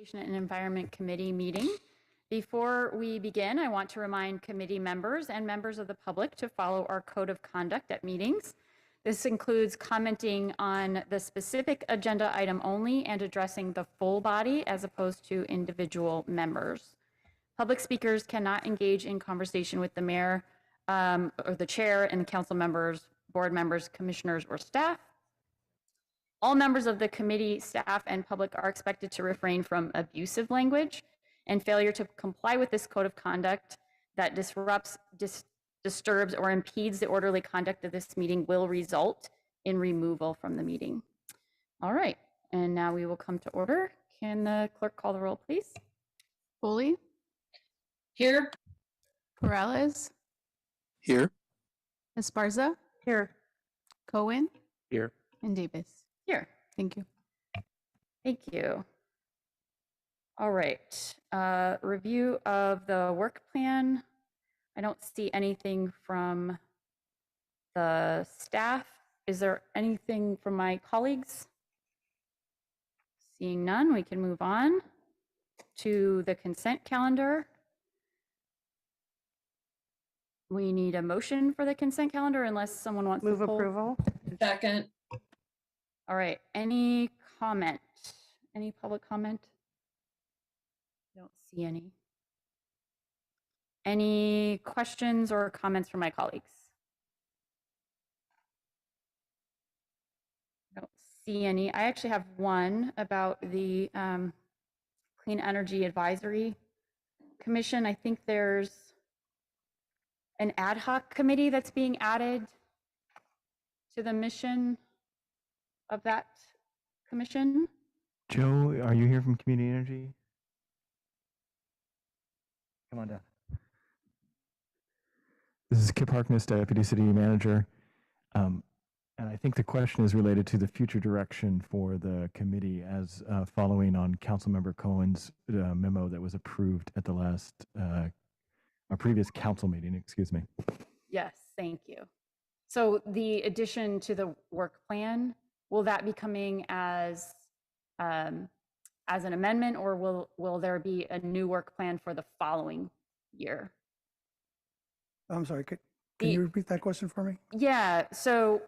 Transportation and Environment Committee meeting. Before we begin, I want to remind committee members and members of the public to follow our code of conduct at meetings. This includes commenting on the specific agenda item only and addressing the full body as opposed to individual members. Public speakers cannot engage in conversation with the mayor or the chair and the council members, board members, commissioners, or staff. All members of the committee, staff, and public are expected to refrain from abusive language, and failure to comply with this code of conduct that disrupts, disturbs, or impedes the orderly conduct of this meeting will result in removal from the meeting. All right, and now we will come to order. Can the clerk call the roll, please? Foley? Here. Perales? Here. Esparza? Here. Cohen? Here. And Davis? Here. Thank you. Thank you. All right, review of the work plan. I don't see anything from the staff. Is there anything from my colleagues? Seeing none, we can move on to the consent calendar. We need a motion for the consent calendar unless someone wants to pull. Approval. Second. All right, any comment? Any public comment? Don't see any. Any questions or comments from my colleagues? I don't see any. I actually have one about the Clean Energy Advisory Commission. I think there's an ad hoc committee that's being added to the mission of that commission. Joe, are you here from Community Energy? Come on down. This is Kip Harkness, Deputy City Manager. And I think the question is related to the future direction for the committee as following on Councilmember Cohen's memo that was approved at the last, our previous council meeting, excuse me. Yes, thank you. So the addition to the work plan, will that be coming as an amendment, or will there be a new work plan for the following year? I'm sorry, can you repeat that question for me? Yeah, so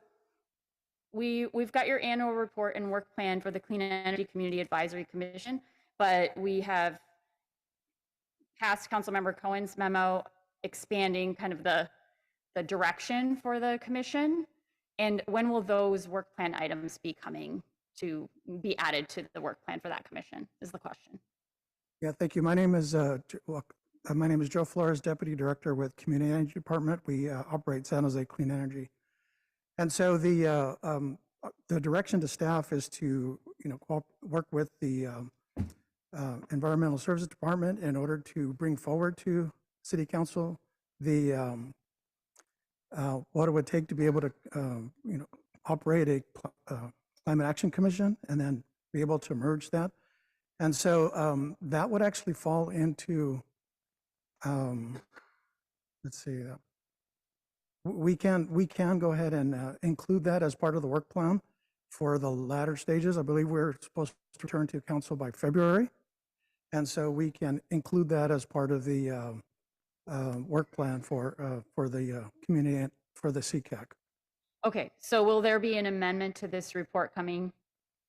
we've got your annual report and work plan for the Clean Energy Community Advisory Commission, but we have passed Councilmember Cohen's memo expanding kind of the direction for the commission. And when will those work plan items be coming to be added to the work plan for that commission is the question. Yeah, thank you. My name is Joe Flores, Deputy Director with Community Energy Department. We operate San Jose Clean Energy. And so the direction to staff is to, work with the Environmental Services Department in order to bring forward to City Council the what it would take to be able to, operate a Climate Action Commission and then be able to merge that. And so that would actually fall into, let's see, we can go ahead and include that as part of the work plan for the latter stages. I believe we're supposed to return to council by February. And so we can include that as part of the work plan for the community, for the CCAC. Okay, so will there be an amendment to this report coming?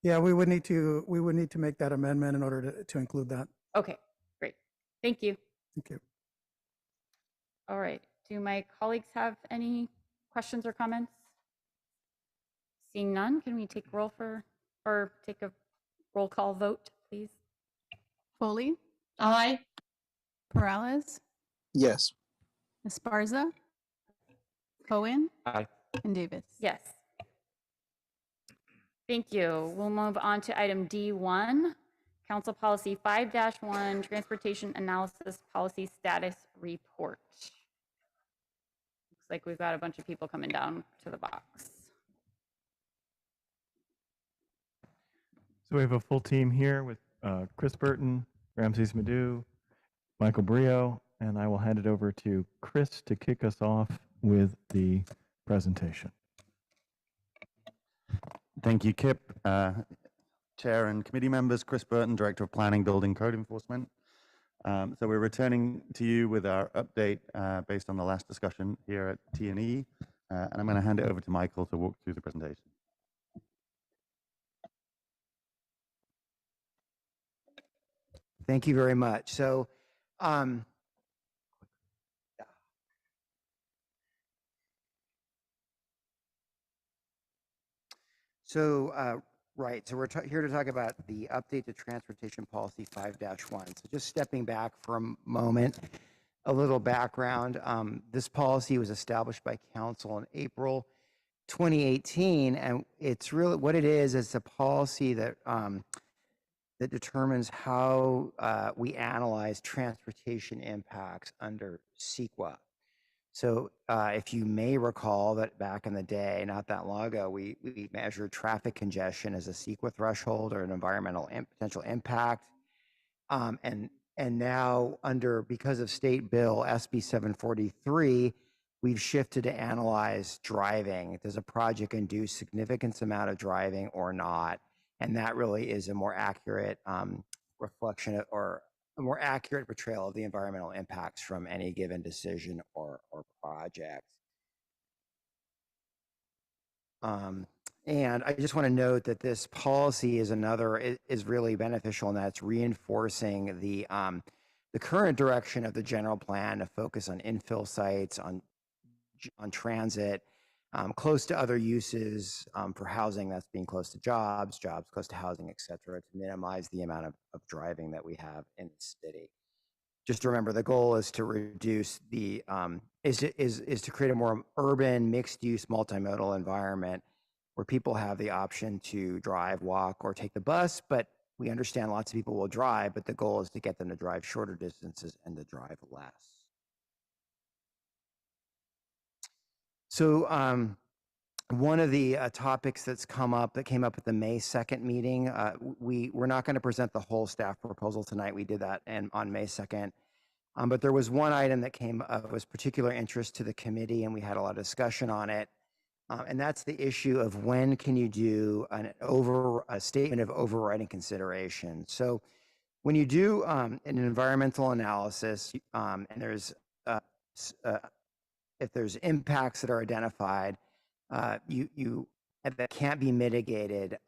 Yeah, we would need to make that amendment in order to include that. Okay, great. Thank you. Thank you. All right. Do my colleagues have any questions or comments? Seeing none, can we take take a roll call vote, please? Foley? Aye. Perales? Yes. Esparza? Cohen? Aye. And Davis? Yes. Thank you. We'll move on to item D1, Council Policy 5-1, Transportation Analysis Policy Status Report. Looks like we've got a bunch of people coming down to the box. So we have a full team here with Chris Burton, Ramses Madhu, Michael Brio, and I will hand it over to Chris to kick us off with the presentation. Thank you, Kip. Chair and committee members. Chris Burton, Director of Planning, Building, Code Enforcement. So we're returning to you with our update based on the last discussion here at T&E. And I'm going to hand it over to Michael to walk through the presentation. Thank you very much. Right, so we're here to talk about the update to Transportation Policy 5-1. So just stepping back for a moment, a little background. This policy was established by Council in April 2018, and it's really what it is. It's a policy that that determines how we analyze transportation impacts under CEQA. So if you may recall that back in the day, not that long ago, we measured traffic congestion as a CEQA threshold or an environmental potential impact. And now because of State Bill SB 743, we've shifted to analyze driving. Does a project induce significant amount of driving or not? And that really is a more accurate reflection or a more accurate portrayal of the environmental impacts from any given decision or project. And I just want to note that this policy is really beneficial in that it's reinforcing the current direction of the general plan to focus on infill sites, on transit, close to other uses for housing, that's being close to jobs close to housing, et cetera, to minimize the amount of driving that we have in the city. Just remember, the goal is to reduce the, is to create a more urban, mixed-use, multimodal environment where people have the option to drive, walk, or take the bus, but we understand lots of people will drive, but the goal is to get them to drive shorter distances and to drive less. So one of the topics that came up at the May 2nd meeting, we're not going to present the whole staff proposal tonight. We did that on May 2nd. But there was one item that came of was particular interest to the committee, and we had a lot of discussion on it. And that's the issue of when can you do a statement of overriding consideration. So when you do an environmental analysis, and if there's impacts that are identified, that can't be mitigated,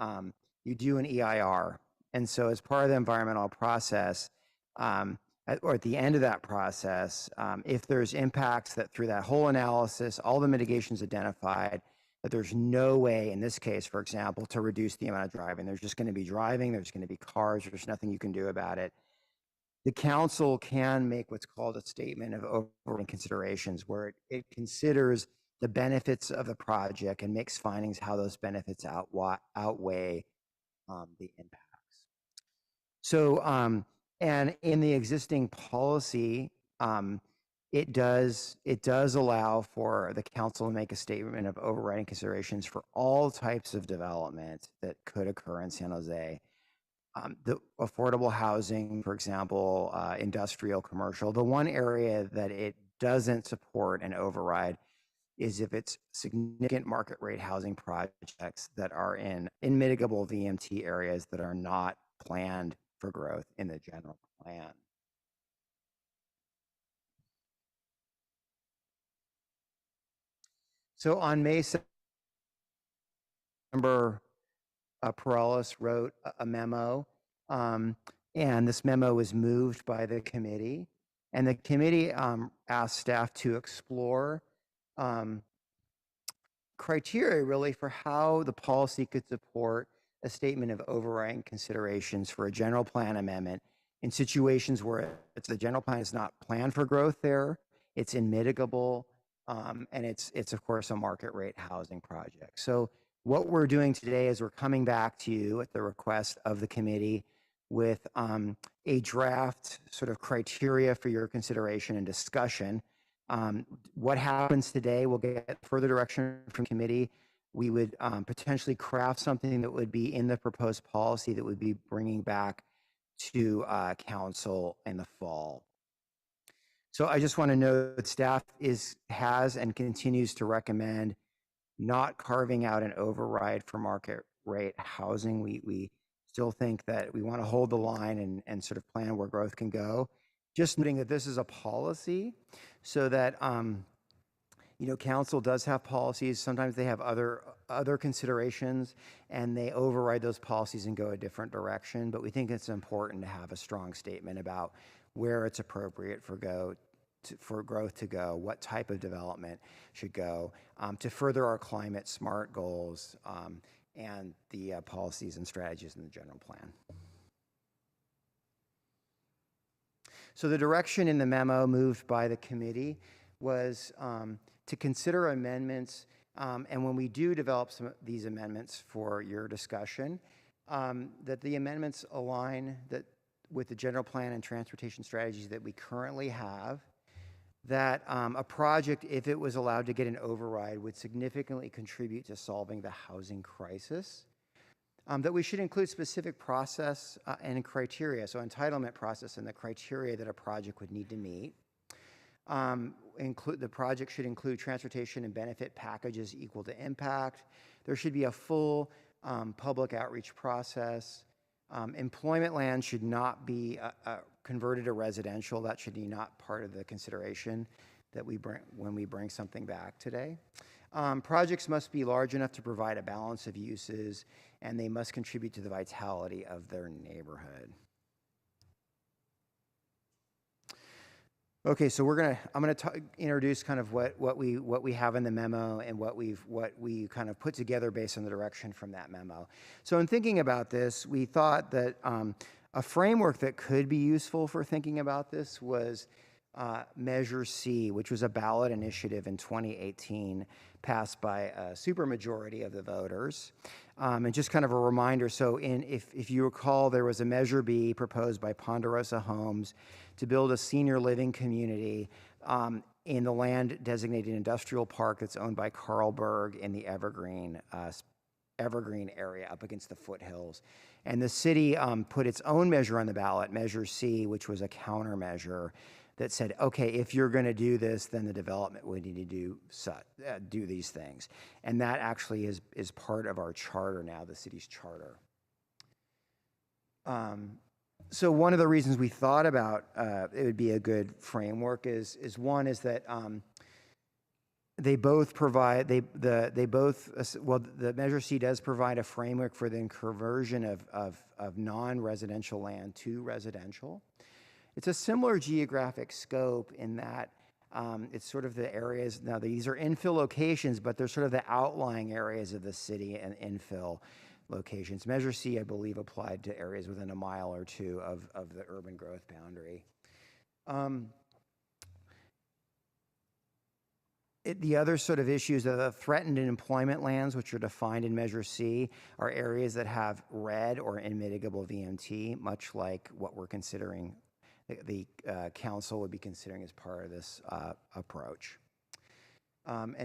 you do an EIR. And so as part of the environmental process, or at the end of that process, if there's impacts that through that whole analysis, all the mitigations identified, that there's no way, in this case, for example, to reduce the amount of driving. There's just going to be driving, there's going to be cars, there's nothing you can do about it. The council can make what's called a statement of overriding considerations, where it considers the benefits of the project and makes findings how those benefits outweigh the impacts. So, and in the existing policy, it does allow for the council to make a statement of overriding considerations for all types of development that could occur in San Jose. The affordable housing, for example, industrial, commercial. The one area that it doesn't support an override is if it's significant market rate housing projects that are in unmitigable VMT areas that are not planned for growth in the general plan. So on May 7th, Perales wrote a memo, and this memo was moved by the committee, and the committee asked staff to explore criteria really for how the policy could support a statement of overriding considerations for a general plan amendment in situations where the general plan is not planned for growth there, it's unmitigable, and it's of course a market rate housing project. So what we're doing today is we're coming back to you at the request of the committee with a draft sort of criteria for your consideration and discussion. What happens today, we'll get further direction from committee. We would potentially craft something that would be in the proposed policy that would be bringing back to council in the fall. So I just want to note that staff has and continues to recommend not carving out an override for market rate housing. We still think that we want to hold the line and sort of plan where growth can go. Just noting that this is a policy, so that council does have policies. Sometimes they have other considerations, and they override those policies and go a different direction. But we think it's important to have a strong statement about where it's appropriate for growth to go, what type of development should go, to further our climate smart goals, and the policies and strategies in the general plan. So the direction in the memo moved by the committee was to consider amendments, and when we do develop these amendments for your discussion, that the amendments align with the general plan and transportation strategies that we currently have, that a project, if it was allowed to get an override, would significantly contribute to solving the housing crisis, that we should include specific process and criteria, so entitlement process and the criteria that a project would need to meet. The project should include transportation and benefit packages equal to impact. There should be a full public outreach process. Employment land should not be converted to residential. That should be not part of the consideration that we bring when we bring something back today. Projects must be large enough to provide a balance of uses, and they must contribute to the vitality of their neighborhood. Okay, so I'm gonna introduce kind of what we have in the memo and what we kind of put together based on the direction from that memo. So in thinking about this, we thought that a framework that could be useful for thinking about this was Measure C, which was a ballot initiative in 2018 passed by a supermajority of the voters. And just kind of a reminder, so if you recall, there was a Measure B proposed by Ponderosa Homes to build a senior living community in the land designated industrial park that's owned by Carlsberg in the Evergreen area up against the foothills. And the city put its own measure on the ballot, Measure C, which was a countermeasure that said, okay, if you're going to do this, then the development would need to do these things. And that actually is part of our charter now, the city's charter. So one of the reasons we thought about it would be a good framework is that they both provide the Measure C does provide a framework for the conversion of non-residential land to residential. It's a similar geographic scope in that it's sort of the areas, now these are infill locations, but they're sort of the outlying areas of the city and infill locations. Measure C, I believe, applied to areas within a mile or two of the urban growth boundary. The other sort of issues are the threatened and employment lands, which are defined in Measure C, are areas that have red or unmitigable VMT, much like what we're considering, the council would be considering as part of this approach. And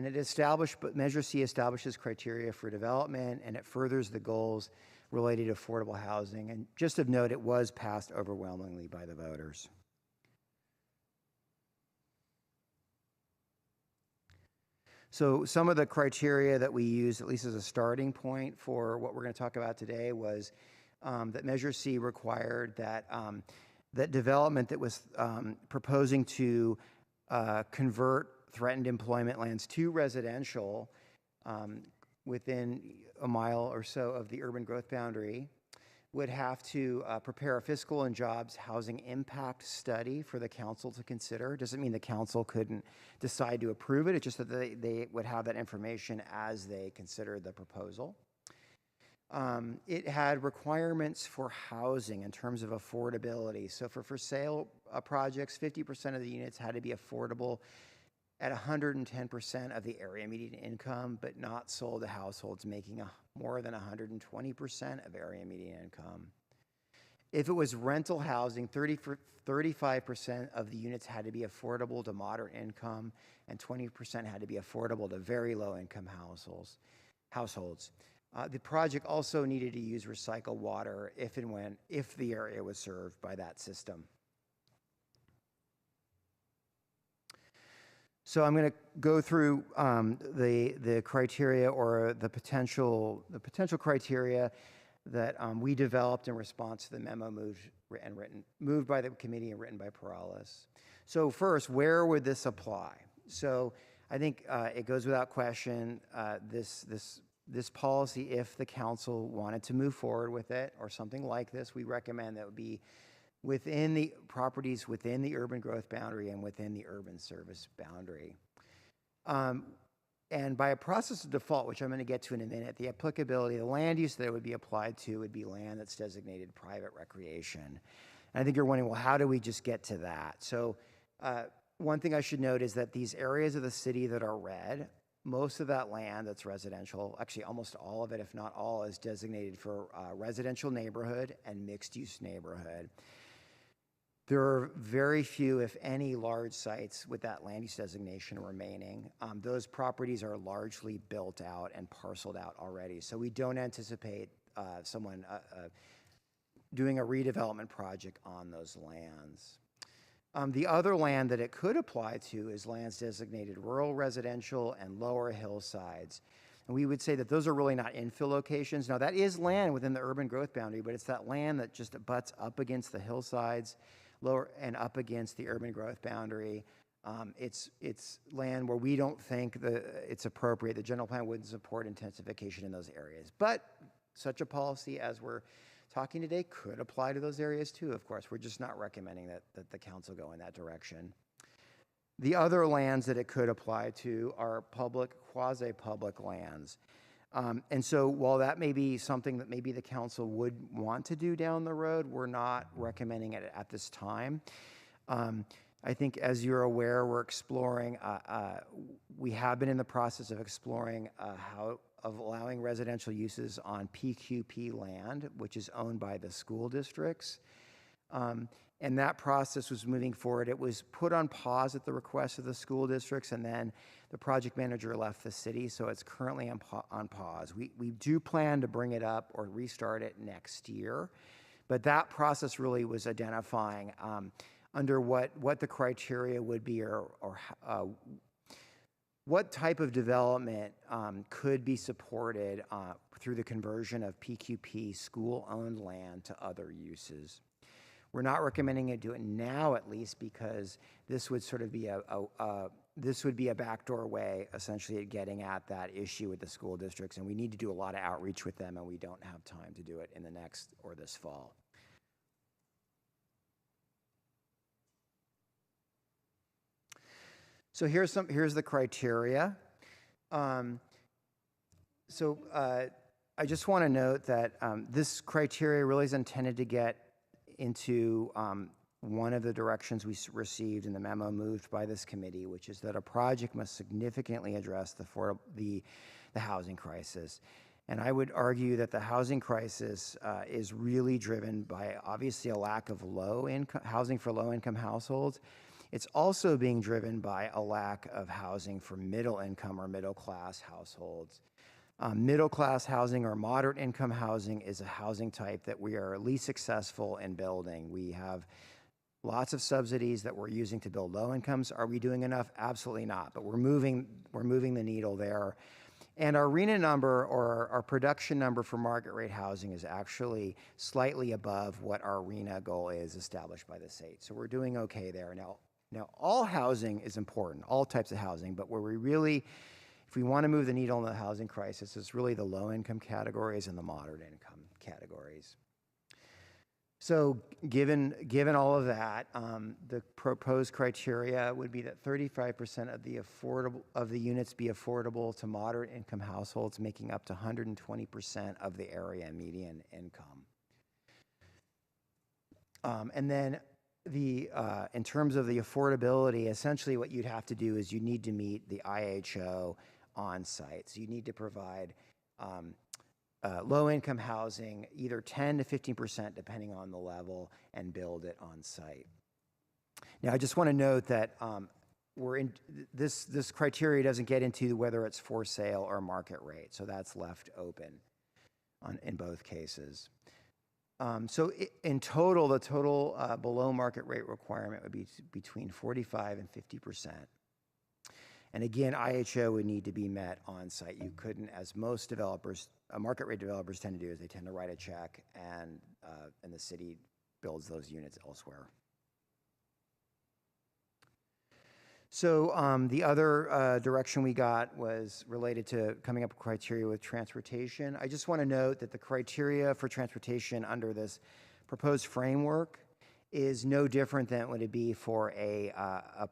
Measure C establishes criteria for development, and it furthers the goals related to affordable housing. And just of note, it was passed overwhelmingly by the voters. So some of the criteria that we used, at least as a starting point for what we're going to talk about today, was that Measure C required that that development that was proposing to convert threatened employment lands to residential within a mile or so of the urban growth boundary would have to prepare a fiscal and jobs housing impact study for the council to consider. Doesn't mean the council couldn't decide to approve it. It's just that they would have that information as they consider the proposal. It had requirements for housing in terms of affordability. So for sale projects, 50% of the units had to be affordable at 110% of the area median income, but not sold to households making more than 120% of area median income. If it was rental housing, 35% of the units had to be affordable to moderate income, and 20% had to be affordable to very low income households. The project also needed to use recycled water if the area was served by that system. So I'm going to go through the criteria or the potential criteria that we developed in response to the memo moved by the committee and written by Perales. So first, where would this apply? So I think it goes without question, this policy, if the council wanted to move forward with it or something like this, we recommend that would be within the properties within the urban growth boundary and within the urban service boundary. And by a process of default, which I'm going to get to in a minute, the applicability, the land use that it would be applied to would be land that's designated private recreation. And I think you're wondering, well, how do we just get to that? So one thing I should note is that these areas of the city that are red, most of that land that's residential, actually almost all of it, if not all, is designated for residential neighborhood and mixed-use neighborhood. There are very few, if any, large sites with that land use designation remaining. Those properties are largely built out and parceled out already. So we don't anticipate someone doing a redevelopment project on those lands. The other land that it could apply to is lands designated rural residential and lower hillsides. And we would say that those are really not infill locations. Now, that is land within the urban growth boundary, but it's that land that just butts up against the hillsides, lower and up against the urban growth boundary. It's land where we don't think that it's appropriate. The general plan wouldn't support intensification in those areas. But such a policy as we're talking today could apply to those areas too, of course. We're just not recommending that the council go in that direction. The other lands that it could apply to are public, quasi-public lands. And so while that may be something that maybe the council would want to do down the road, we're not recommending it at this time. I think as you're aware, we're exploring, we have been in the process of exploring of allowing residential uses on PQP land, which is owned by the school districts. And that process was moving forward. It was put on pause at the request of the school districts, and then the project manager left the city, so it's currently on pause. We do plan to bring it up or restart it next year, but that process really was identifying under what the criteria would be or what type of development could be supported through the conversion of PQP school-owned land to other uses. We're not recommending it do it now, at least, because this would sort of be a backdoor way, essentially, at getting at that issue with the school districts, and we need to do a lot of outreach with them, and we don't have time to do it in the next or this fall. So here's the criteria. I just want to note that this criteria really is intended to get into one of the directions we received in the memo moved by this committee, which is that a project must significantly address the housing crisis. And I would argue that the housing crisis is really driven by, obviously, a lack of housing for low-income households. It's also being driven by a lack of housing for middle-income or middle-class households. Middle-class housing or moderate-income housing is a housing type that we are least successful in building. We have lots of subsidies that we're using to build low incomes. Are we doing enough? Absolutely not. But we're moving the needle there. And our RENA number, or our production number for market rate housing, is actually slightly above what our RENA goal is established by the state. So we're doing okay there. Now all housing is important, all types of housing, but where we really, if we want to move the needle in the housing crisis, it's really the low-income categories and the moderate-income categories. So given all of that, the proposed criteria would be that 35% of the units be affordable to moderate-income households, making up to 120% of the area median income. And then in terms of the affordability, essentially what you'd have to do is you need to meet the IHO on site. So you need to provide low-income housing, either 10 to 15%, depending on the level, and build it on site. Now, I just want to note that this criteria doesn't get into whether it's for sale or market rate, so that's left open in both cases. So in total, the total below market rate requirement would be between 45 and 50%. And again, IHO would need to be met on site. You couldn't, as most developers market rate developers tend to do is they tend to write a check, and the city builds those units elsewhere. So the other direction we got was related to coming up with criteria with transportation. I just want to note that the criteria for transportation under this proposed framework is no different than it would be for a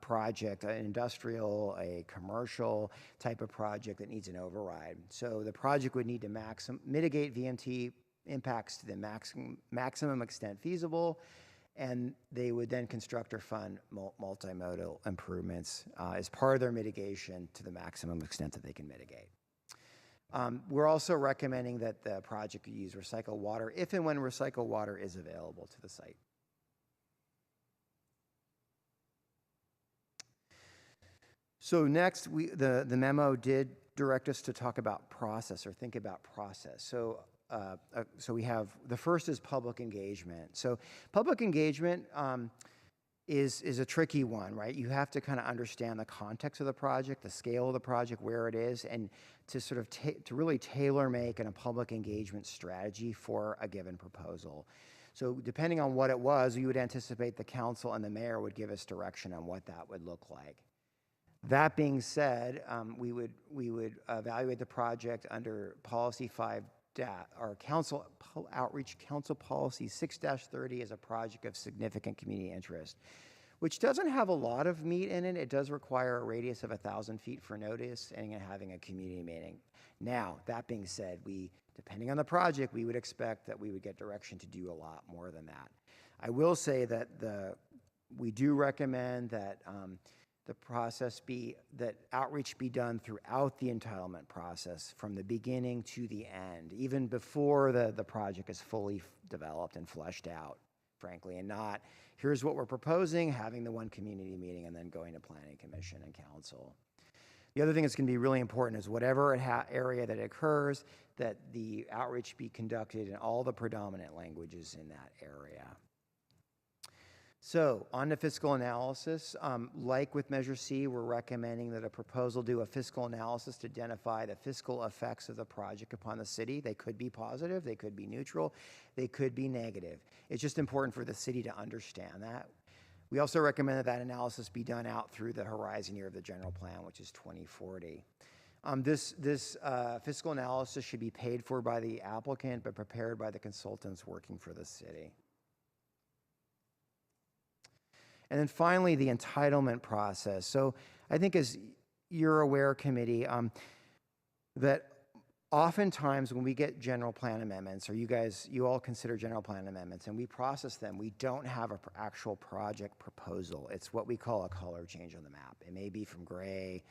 project, an industrial, a commercial type of project that needs an override. So the project would need to mitigate VMT impacts to the maximum extent feasible, and they would then construct or fund multimodal improvements as part of their mitigation to the maximum extent that they can mitigate. We're also recommending that the project use recycled water if and when recycled water is available to the site. So next, the memo did direct us to talk about process or think about process. So we have, the first is public engagement. So public engagement is a tricky one, right? You have to kind of understand the context of the project, the scale of the project, where it is, and to sort of to really tailor make a public engagement strategy for a given proposal. So depending on what it was, we would anticipate the council and the mayor would give us direction on what that would look like. That being said, we would evaluate the project under Policy 5, our Council Outreach Council Policy 6-30 as a project of significant community interest, which doesn't have a lot of meat in it. It does require a radius of 1,000 feet for notice and having a community meeting. Now, that being said, depending on the project, we would expect that we would get direction to do a lot more than that. I will say that we do recommend that the process that outreach be done throughout the entitlement process from the beginning to the end, even before the project is fully developed and fleshed out, frankly, and not, here's what we're proposing, having the one community meeting and then going to planning commission and council. The other thing that's going to be really important is whatever area that occurs, that the outreach be conducted in all the predominant languages in that area. So on to fiscal analysis, like with Measure C, we're recommending that a proposal do a fiscal analysis to identify the fiscal effects of the project upon the city. They could be positive, they could be neutral, they could be negative. It's just important for the city to understand that. We also recommend that analysis be done out through the horizon year of the general plan, which is 2040. This fiscal analysis should be paid for by the applicant, but prepared by the consultants working for the city. And then finally, the entitlement process. So I think, as you're aware, committee, that oftentimes when we get general plan amendments, or you all consider general plan amendments, and we process them, we don't have an actual project proposal. It's what we call a color change on the map. It may be from gray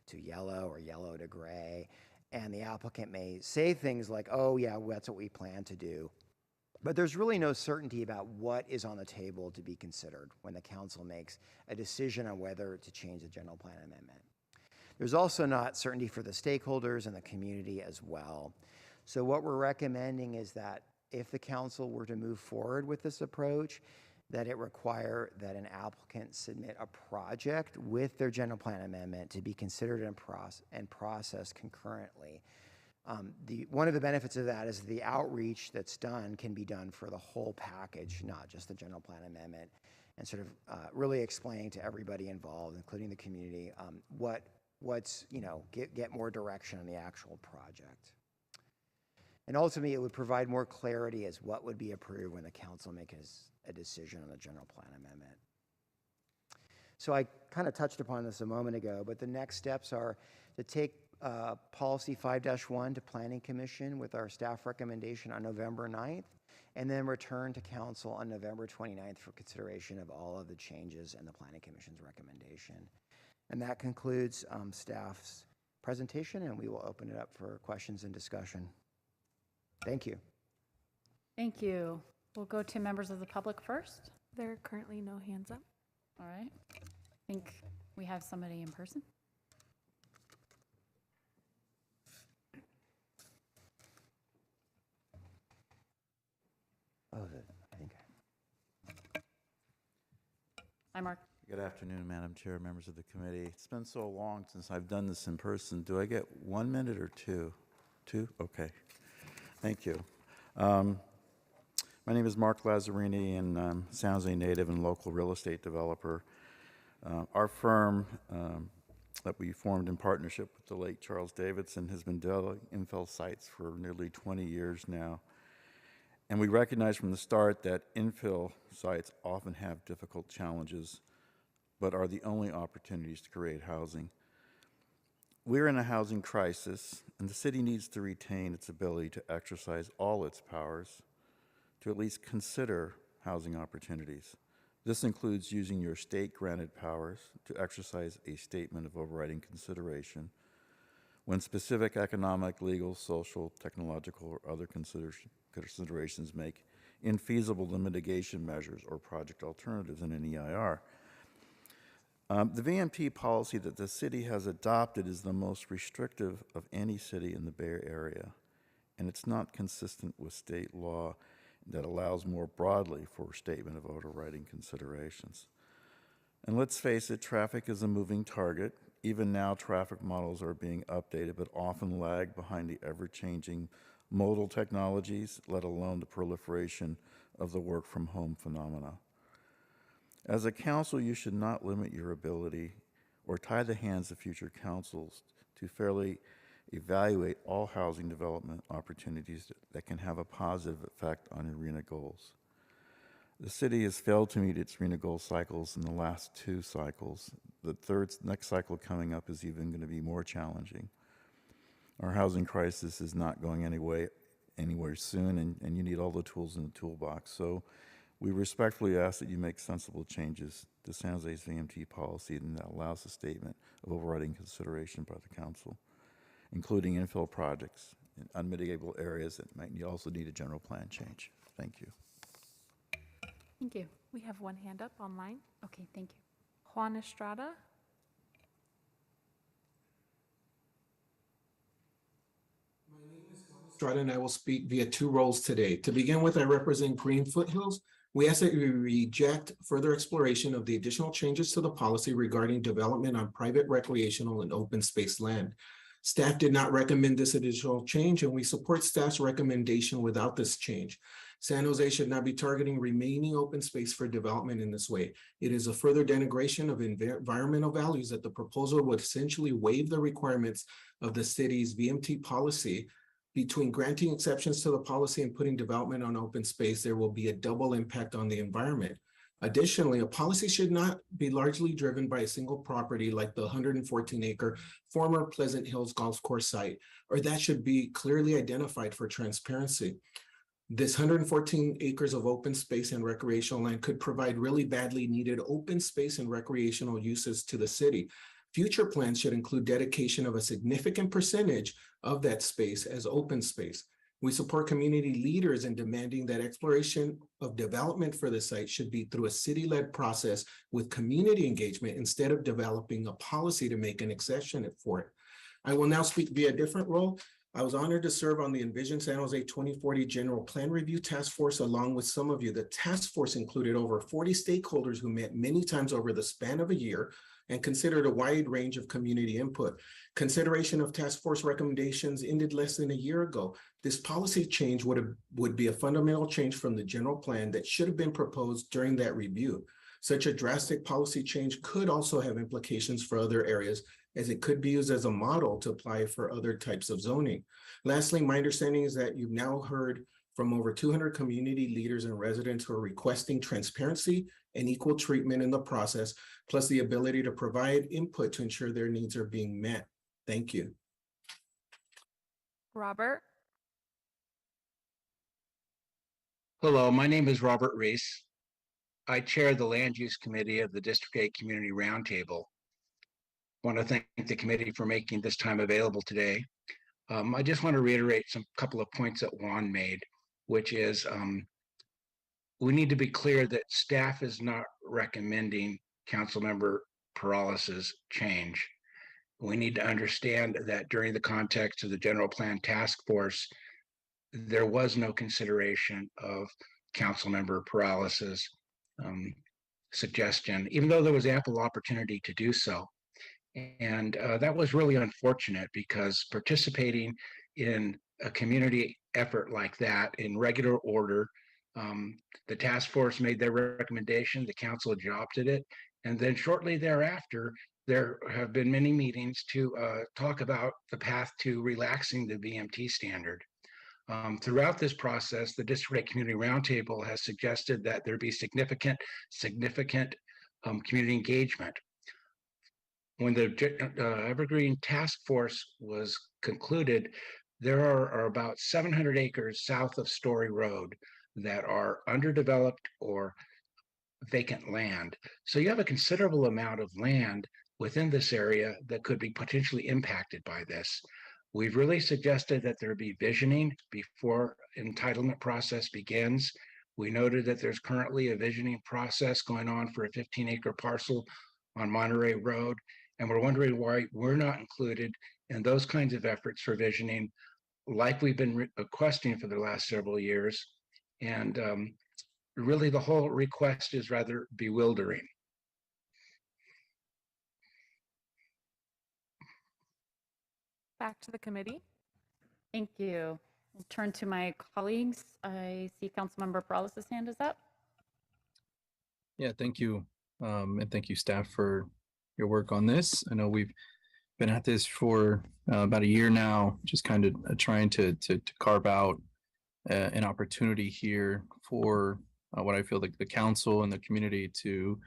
to yellow or yellow to gray, and the applicant may say things like, oh yeah, that's what we plan to do. But there's really no certainty about what is on the table to be considered when the council makes a decision on whether to change the general plan amendment. There's also not certainty for the stakeholders and the community as well. So what we're recommending is that if the council were to move forward with this approach, that it require that an applicant submit a project with their general plan amendment to be considered and processed concurrently. One of the benefits of that is the outreach that's done can be done for the whole package, not just the general plan amendment, and sort of really explaining to everybody involved, including the community, get more direction on the actual project. And ultimately, it would provide more clarity as what would be approved when the council makes a decision on the general plan amendment. So I kind of touched upon this a moment ago, but the next steps are to take Policy 5-1 to Planning Commission with our staff recommendation on November 9th, and then return to Council on November 29th for consideration of all of the changes and the Planning Commission's recommendation. And that concludes staff's presentation, and we will open it up for questions and discussion. Thank you. Thank you. We'll go to members of the public first. There are currently no hands up. All right. I think we have somebody in person. I think. Hi, Mark. Good afternoon, Madam Chair, members of the committee. It's been so long since I've done this in person. Do I get 1 minute or two? Two? Okay. Thank you. My name is Mark Lazzarini, and I'm San Jose native and local real estate developer. Our firm that we formed in partnership with the late Charles Davidson has been developing infill sites for nearly 20 years now. And we recognize from the start that infill sites often have difficult challenges, but are the only opportunities to create housing. We're in a housing crisis, and the city needs to retain its ability to exercise all its powers to at least consider housing opportunities. This includes using your state-granted powers to exercise a statement of overriding consideration when specific economic, legal, social, technological, or other considerations make infeasible the mitigation measures or project alternatives in an EIR. The VMT policy that the city has adopted is the most restrictive of any city in the Bay Area, and it's not consistent with state law that allows more broadly for statement of overriding considerations. And let's face it, traffic is a moving target. Even now, traffic models are being updated, but often lag behind the ever-changing modal technologies, let alone the proliferation of the work-from-home phenomena. As a council, you should not limit your ability or tie the hands of future councils to fairly evaluate all housing development opportunities that can have a positive effect on RHNA goals. The city has failed to meet its RHNA goal cycles in the last 2 cycles. The next cycle coming up is even going to be more challenging. Our housing crisis is not going anywhere soon, and you need all the tools in the toolbox. So we respectfully ask that you make sensible changes to San Jose's VMT policy and that allows a statement of overriding consideration by the council, including infill projects in unmitigatable areas that might also need a general plan change. Thank you. Thank you. We have one hand up online. Okay, thank you. Juan Estrada. Estrada, and I will speak via 2 roles today. To begin with, I represent Green Foothills. We ask that you reject further exploration of the additional changes to the policy regarding development on private recreational and open space land. Staff did not recommend this additional change, and we support staff's recommendation without this change. San Jose should not be targeting remaining open space for development in this way. It is a further denigration of environmental values that the proposal would essentially waive the requirements of the city's VMT policy. Between granting exceptions to the policy and putting development on open space, there will be a double impact on the environment. Additionally, a policy should not be largely driven by a single property like the 114-acre former Pleasant Hills Golf Course site, or that should be clearly identified for transparency. This 114 acres of open space and recreational land could provide really badly needed open space and recreational uses to the city. Future plans should include dedication of a significant percentage of that space as open space. We support community leaders in demanding that exploration of development for the site should be through a city-led process with community engagement instead of developing a policy to make an exception for it. I will now speak via a different role. I was honored to serve on the Envision San Jose 2040 General Plan Review Task Force along with some of you. The task force included over 40 stakeholders who met many times over the span of a year and considered a wide range of community input. Consideration of task force recommendations ended less than a year ago. This policy change would be a fundamental change from the general plan that should have been proposed during that review. Such a drastic policy change could also have implications for other areas, as it could be used as a model to apply for other types of zoning. Lastly, my understanding is that you've now heard from over 200 community leaders and residents who are requesting transparency and equal treatment in the process, plus the ability to provide input to ensure their needs are being met. Thank you. Robert. Hello, my name is Robert Reese. I chair the Land Use Committee of the District 8 Community Roundtable. I want to thank the committee for making this time available today. I just want to reiterate some couple of points that Juan made, which is we need to be clear that staff is not recommending Councilmember Peralez's change. We need to understand that during the context of the General Plan Task Force, there was no consideration of Councilmember Peralez's suggestion, even though there was ample opportunity to do so. And that was really unfortunate because participating in a community effort like that in regular order. The task force made their recommendation, the council adopted it, and then shortly thereafter, there have been many meetings to talk about the path to relaxing the VMT standard. Throughout this process, the District 8 Community Roundtable has suggested that there be significant community engagement. When the Evergreen Task Force was concluded, there are about 700 acres south of Story Road that are underdeveloped or vacant land. So you have a considerable amount of land within this area that could be potentially impacted by this. We've really suggested that there be visioning before entitlement process begins. We noted that there's currently a visioning process going on for a 15-acre parcel on Monterey Road, and we're wondering why we're not included in those kinds of efforts for visioning like we've been requesting for the last several years. And really the whole request is rather bewildering. Back to the committee. Thank you. I'll turn to my colleagues. I see Councilmember Perales' hand is up. Yeah, thank you. And thank you, staff, for your work on this. I know we've been at this for about a year now, just kind of trying to carve out an opportunity here for what I feel like the council and the community to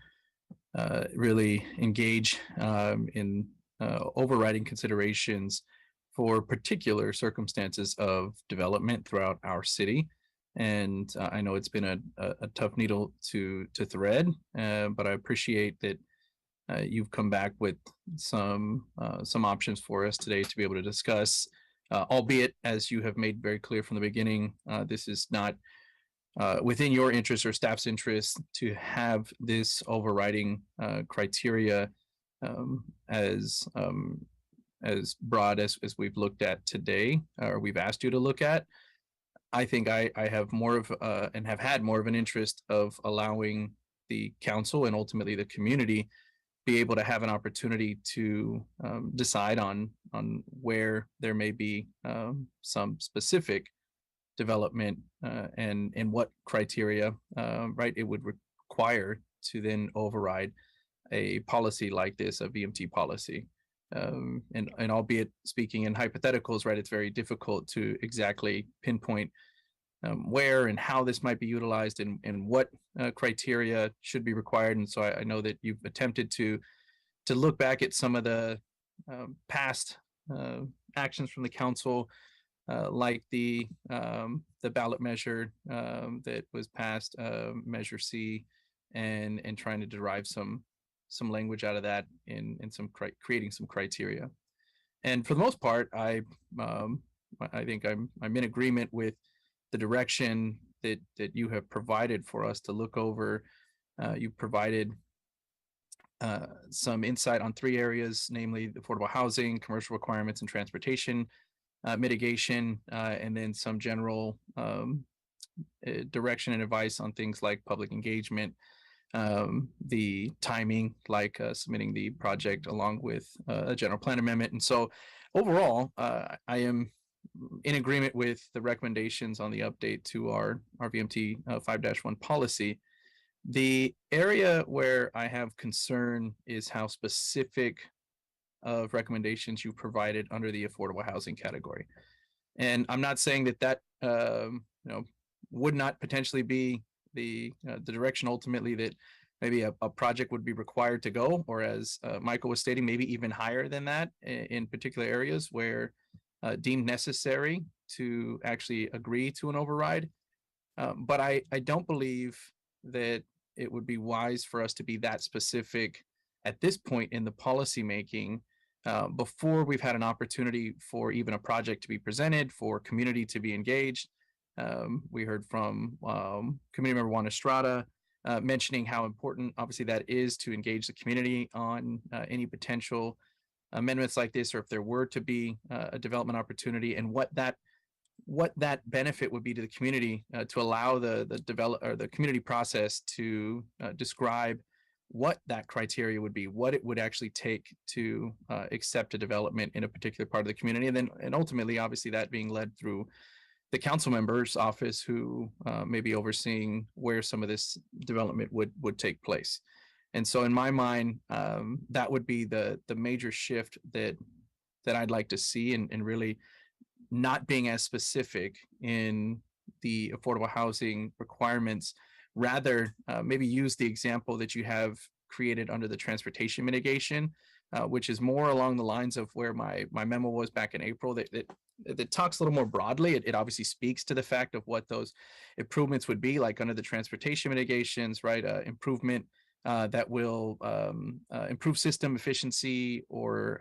really engage in overriding considerations for particular circumstances of development throughout our city. And I know it's been a tough needle to thread, but I appreciate that you've come back with some options for us today to be able to discuss, albeit, as you have made very clear from the beginning, this is not within your interest or staff's interest to have this overriding criteria as broad as we've looked at today, or we've asked you to look at. I think I have more of and have had more of an interest of allowing the council and ultimately the community be able to have an opportunity to decide on where there may be some specific development and what criteria right it would require to then override a policy like this, a VMT policy. And albeit speaking in hypotheticals, right, it's very difficult to exactly pinpoint where and how this might be utilized and what criteria should be required. And so I know that you've attempted to look back at some of the past actions from the council, like the ballot measure that was passed, Measure C, and trying to derive some language out of that in creating some criteria. And for the most part, I think I'm in agreement with the direction that you have provided for us to look over. You provided some insight on 3 areas, namely affordable housing, commercial requirements, and transportation mitigation, and then some general direction and advice on things like public engagement, the timing, like submitting the project along with a general plan amendment. And so overall, I am in agreement with the recommendations on the update to our VMT 5-1 policy. The area where I have concern is how specific of recommendations you provided under the affordable housing category. And I'm not saying that would not potentially be the direction ultimately that maybe a project would be required to go, or as Michael was stating, maybe even higher than that in particular areas where deemed necessary to actually agree to an override. But I don't believe that it would be wise for us to be that specific at this point in the policy making before we've had an opportunity for even a project to be presented, for community to be engaged. We heard from community member Juan Estrada mentioning how important obviously that is to engage the community on any potential amendments like this, or if there were to be a development opportunity, and what that benefit would be to the community to allow the community process to describe what that criteria would be, what it would actually take to accept a development in a particular part of the community. And ultimately, obviously, that being led through the council member's office who may be overseeing where some of this development would take place. And so in my mind, that would be the major shift that I'd like to see, and really not being as specific in the affordable housing requirements, rather maybe use the example that you have created under the transportation mitigation, which is more along the lines of where my memo was back in April, that talks a little more broadly. It obviously speaks to the fact of what those improvements would be, like under the transportation mitigations, right? Improvement that will improve system efficiency or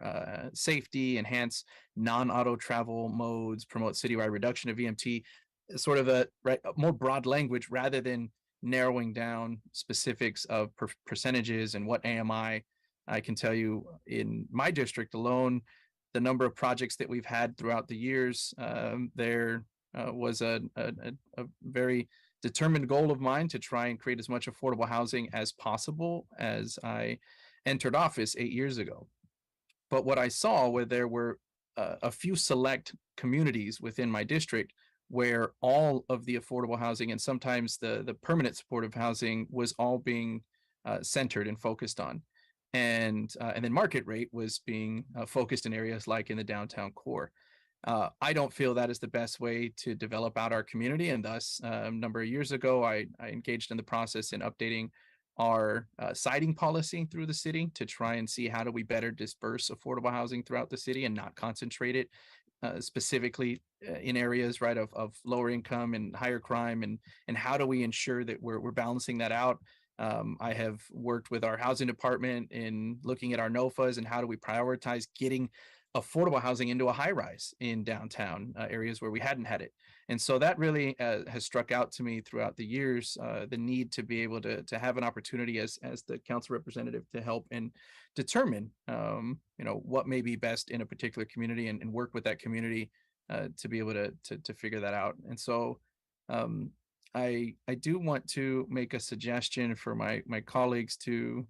safety, enhance non-auto travel modes, promote citywide reduction of VMT, sort of a more broad language rather than narrowing down specifics of percentages and what AMI. I can tell you in my district alone, the number of projects that we've had throughout the years, there was a very determined goal of mine to try and create as much affordable housing as possible as I entered office 8 years ago. But what I saw were there were a few select communities within my district where all of the affordable housing and sometimes the permanent supportive housing was all being centered and focused on. And then market rate was being focused in areas like in the downtown core. I don't feel that is the best way to develop out our community. And thus, a number of years ago, I engaged in the process in updating our siting policy through the city to try and see how do we better disperse affordable housing throughout the city and not concentrate it specifically in areas, right, of lower income and higher crime, and how do we ensure that we're balancing that out. I have worked with our housing department in looking at our NOFAs and how do we prioritize getting affordable housing into a high rise in downtown areas where we hadn't had it. And so that really has struck out to me throughout the years, the need to be able to have an opportunity as the council representative to help and determine, what may be best in a particular community and work with that community to be able to figure that out. And so I do want to make a suggestion for my colleagues to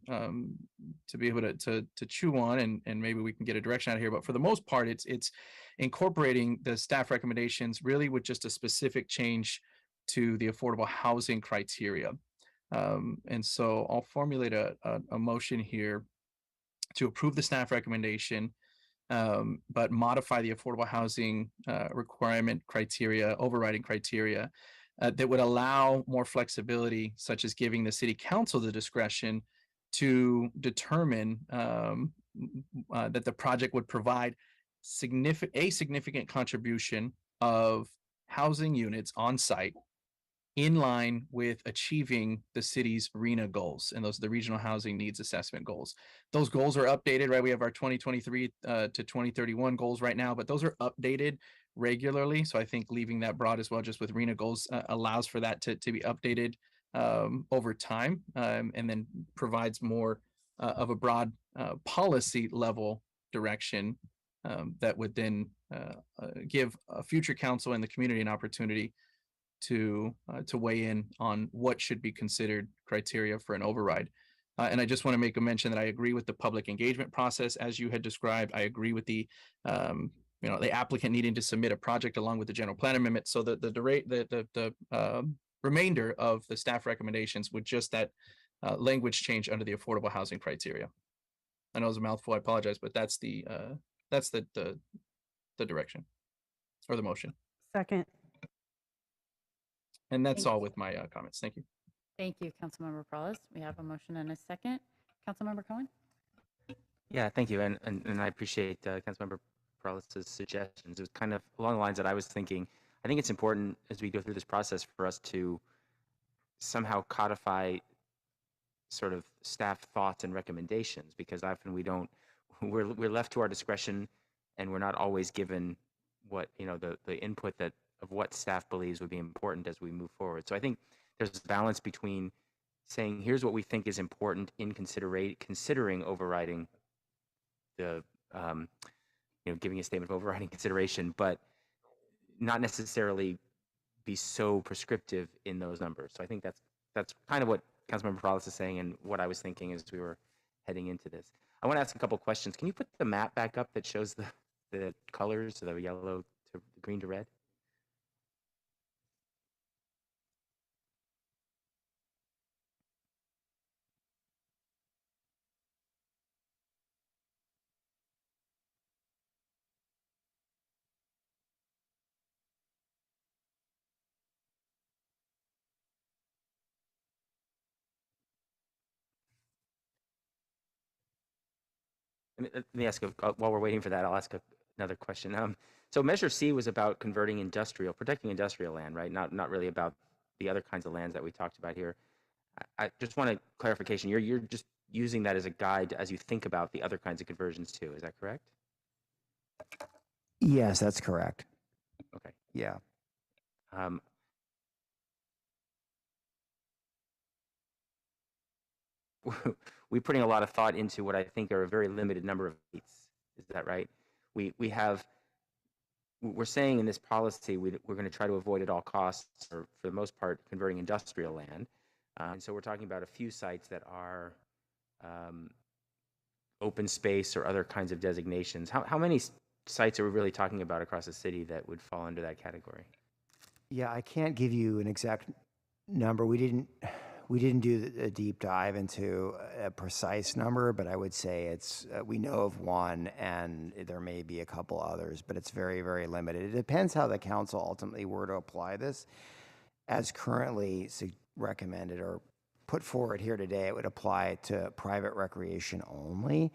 be able to chew on, and maybe we can get a direction out of here. But for the most part, it's incorporating the staff recommendations really with just a specific change to the affordable housing criteria. And so I'll formulate a motion here to approve the staff recommendation, but modify the affordable housing requirement criteria, overriding criteria, that would allow more flexibility, such as giving the city council the discretion to determine that the project would provide a significant contribution of housing units on site in line with achieving the city's RHNA goals. And those are the Regional Housing Needs Assessment goals. Those goals are updated, right? We have our 2023 to 2031 goals right now, but those are updated regularly. So I think leaving that broad as well, just with RHNA goals, allows for that to be updated over time, and then provides more of a broad policy level direction that would then give a future council and the community an opportunity to weigh in on what should be considered criteria for an override. And I just want to make a mention that I agree with the public engagement process as you had described. I agree with the applicant needing to submit a project along with the general plan amendment. So the remainder of the staff recommendations with just that language change under the affordable housing criteria. I know it's a mouthful, I apologize, but that's the direction or the motion. Second. And that's Thank all you. with my comments. Thank you. Thank you, Councilmember Perales. We have a motion and a second. Councilmember Cohen? Yeah, thank you. And I appreciate Councilmember Perales' suggestions. It was kind of along the lines that I was thinking. I think it's important as we go through this process for us to somehow codify sort of staff thoughts and recommendations, because often we're left to our discretion and we're not always given what, the input of what staff believes would be important as we move forward. So I think there's a balance between saying, here's what we think is important in considering overriding the, giving a statement of overriding consideration, but not necessarily be so prescriptive in those numbers. So I think that's kind of what Councilmember Morales is saying and what I was thinking as we were heading into this. I want to ask a couple questions. Can you put the map back up that shows the colors, the yellow to green to red? Let me ask, while we're waiting for that, I'll ask another question. So Measure C was about converting protecting industrial land, right? Not really about the other kinds of lands that we talked about here. I just want a clarification. You're just using that as a guide as you think about the other kinds of conversions too. Is that correct? Yes, that's correct. Okay. Yeah. Um, we're putting a lot of thought into what I think are a very limited number of states. Is that right? We're saying in this policy we're going to try to avoid at all costs, or for the most part, converting industrial land. And so we're talking about a few sites that are open space or other kinds of designations. How many sites are we really talking about across the city that would fall under that category? Yeah, I can't give you an exact number. We didn't do a deep dive into a precise number, but I would say it's we know of one, and there may be a couple others, but it's very, very limited. It depends how the council ultimately were to apply this. As currently recommended or put forward here today, it would apply to private recreation only,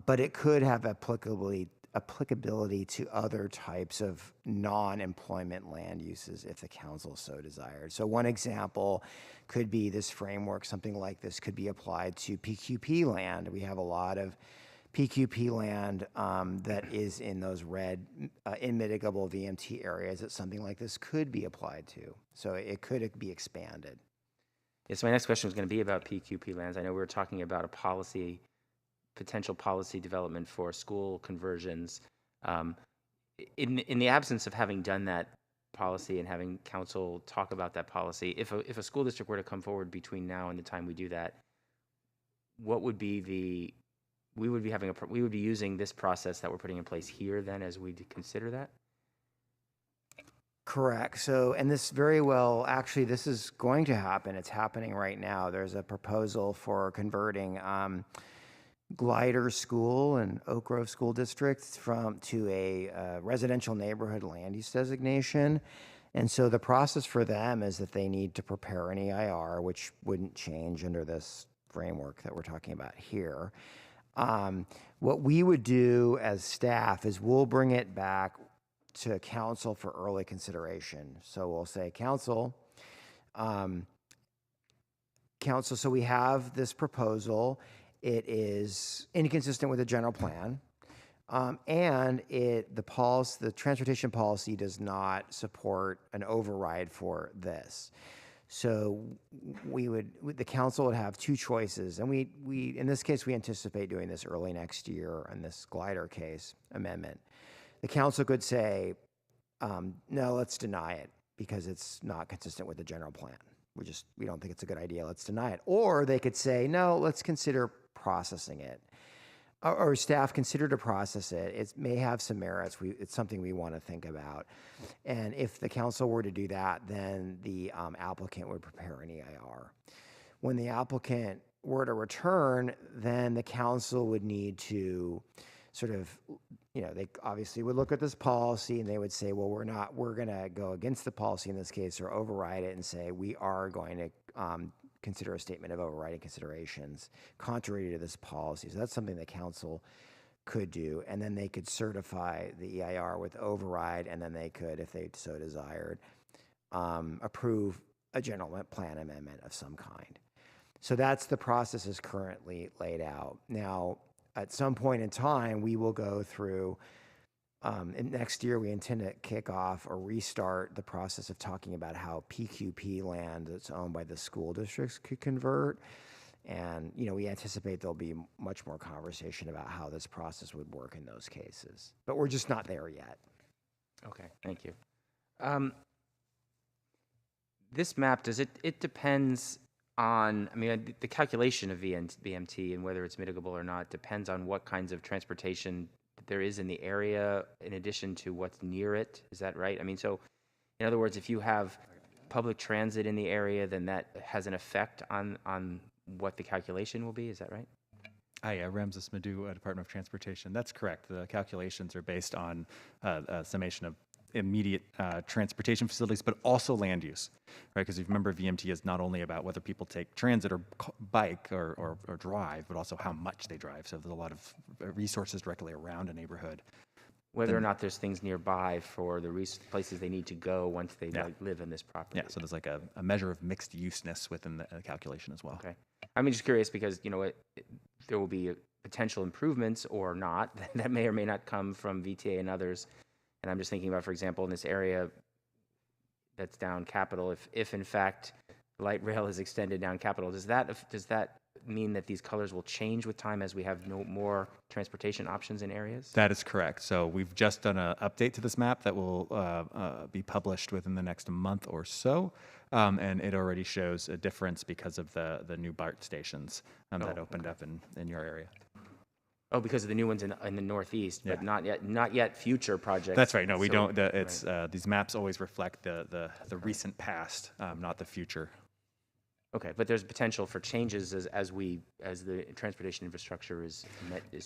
but it could have applicability to other types of non-employment land uses if the council so desired. So one example could be this framework. Something like this could be applied to PQP land. We have a lot of PQP land that is in those red unmitigable VMT areas that something like this could be applied to. So it could be expanded. Yes, my next question was going to be about PQP lands. I know we were talking about potential policy development for school conversions. In the absence of having done that policy and having council talk about that policy, if a school district were to come forward between now and the time we do that, what would be we would be using this process that we're putting in place here then as we consider that? Correct. So, and this very well, actually, this is going to happen. It's happening right now. There's a proposal for converting Glider School and Oak Grove School Districts to a residential neighborhood land use designation. And so the process for them is that they need to prepare an EIR, which wouldn't change under this framework that we're talking about here. What we would do as staff is we'll bring it back to council for early consideration. So we'll say, council, so we have this proposal. It is inconsistent with the general plan, and the transportation policy does not support an override for this. So the council would have two choices, and we in this case we anticipate doing this early next year on this glider case amendment. The council could say, no, let's deny it because it's not consistent with the general plan. We don't think it's a good idea. Let's deny it. Or they could say, no, let's consider processing it. Or staff consider to process it. It may have some merits. It's something we want to think about. And if the council were to do that, then the applicant would prepare an EIR. When the applicant were to return, then the council would need to sort of, they obviously would look at this policy and they would say, well, we're going to go against the policy in this case or override it and say, we are going to consider a statement of overriding considerations contrary to this policy. So that's something the council could do. And then they could certify the EIR with override, and then they could, if they so desired, approve a general plan amendment of some kind. So that's the process as currently laid out. Now, at some point in time, we will go through, and next year we intend to kick off or restart the process of talking about how PQP land that's owned by the school districts could convert. And, we anticipate there'll be much more conversation about how this process would work in those cases. But we're just not there yet. Okay, thank you. This map, it depends on, I mean, the calculation of BMT and whether it's mitigable or not depends on what kinds of transportation there is in the area in addition to what's near it. Is that right? I mean, so in other words, if you have public transit in the area, then that has an effect on what the calculation will be. Is that right? Hi, Ramses Madhu, Department of Transportation. That's correct. The calculations are based on a summation of immediate transportation facilities, but also land use, right? Because if you remember, VMT is not only about whether people take transit or bike or drive, but also how much they drive. So there's a lot of resources directly around a neighborhood. Whether or not there's things nearby for the places they need to go once they like, live in this property. Yeah, so there's like a measure of mixed useness within the calculation as well. Okay. I'm just curious because, you know, there will be potential improvements or not that may or may not come from VTA and others. And I'm just thinking about, for example, in this area that's down Capitol, if in fact light rail is extended down Capitol, does that mean that these colors will change with time as we have more transportation options in areas? That is correct. So we've just done an update to this map that will be published within the next month or so. And it already shows a difference because of the new BART stations that opened up in your area. Oh, because of the new ones in the Northeast, but not yet future projects. That's right. No, we don't. It's these maps always reflect the recent past, not the future. Okay, but there's potential for changes as the transportation infrastructure is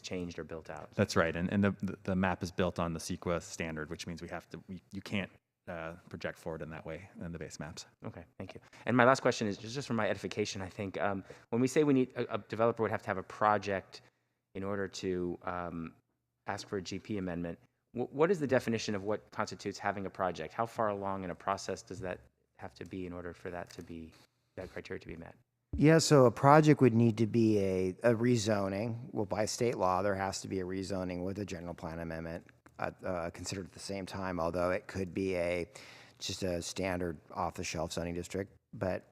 changed or built out. That's right, and the map is built on the CEQA standard, which means you can't project forward in that way in the base maps. Okay, thank you. And my last question is just for my edification. I think when we say we need a developer would have to have a project in order to ask for a GP amendment, what is the definition of what constitutes having a project? How far along in a process does that have to be in order for that criteria to be met? Yeah, so a project would need to be a rezoning. Well, by state law, there has to be a rezoning with a general plan amendment considered at the same time, although it could be just a standard off-the-shelf zoning district. But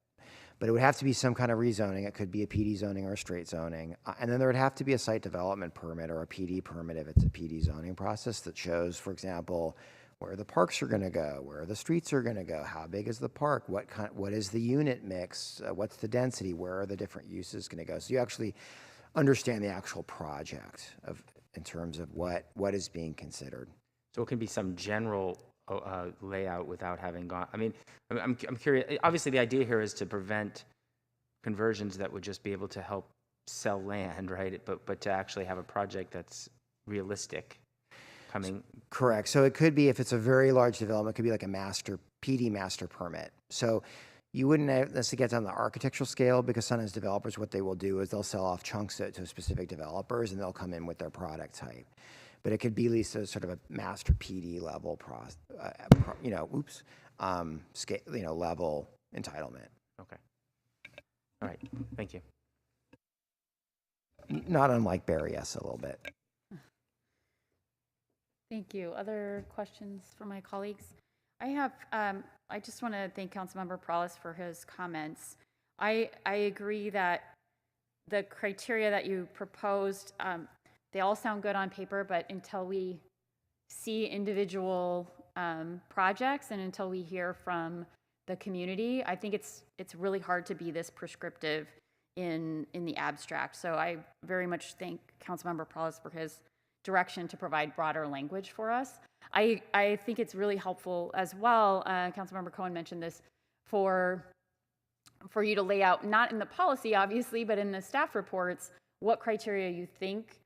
it would have to be some kind of rezoning. It could be a PD zoning or a straight zoning. And then there would have to be a site development permit or a PD permit if it's a PD zoning process that shows, for example, where the parks are going to go, where the streets are going to go, how big is the park, what is the unit mix, what's the density, where are the different uses going to go. So you actually understand the actual project in terms of what is being considered. So it can be some general layout without having gone. I mean, I'm curious. Obviously, the idea here is to prevent conversions that would just be able to help sell land, right? But to actually have a project that's realistic. Correct. So it could be, if it's a very large development, it could be like a PD master permit. So you wouldn't necessarily get on the architectural scale, because sometimes developers, what they will do is they'll sell off chunks to specific developers and they'll come in with their product type. But it could be at least a sort of a master PD level scale, level entitlement. Okay. All right. Thank you. Not unlike Barry S. a little bit. Thank you. Other questions for my colleagues? I just want to thank Councilmember Perales for his comments. I agree that the criteria that you proposed, they all sound good on paper, but until we see individual projects and until we hear from the community, I think it's really hard to be this prescriptive in the abstract. So I very much thank Councilmember Perales for his direction to provide broader language for us. I think it's really helpful as well, Councilmember Cohen mentioned this, for you to lay out, not in the policy obviously, but in the staff reports, what criteria you think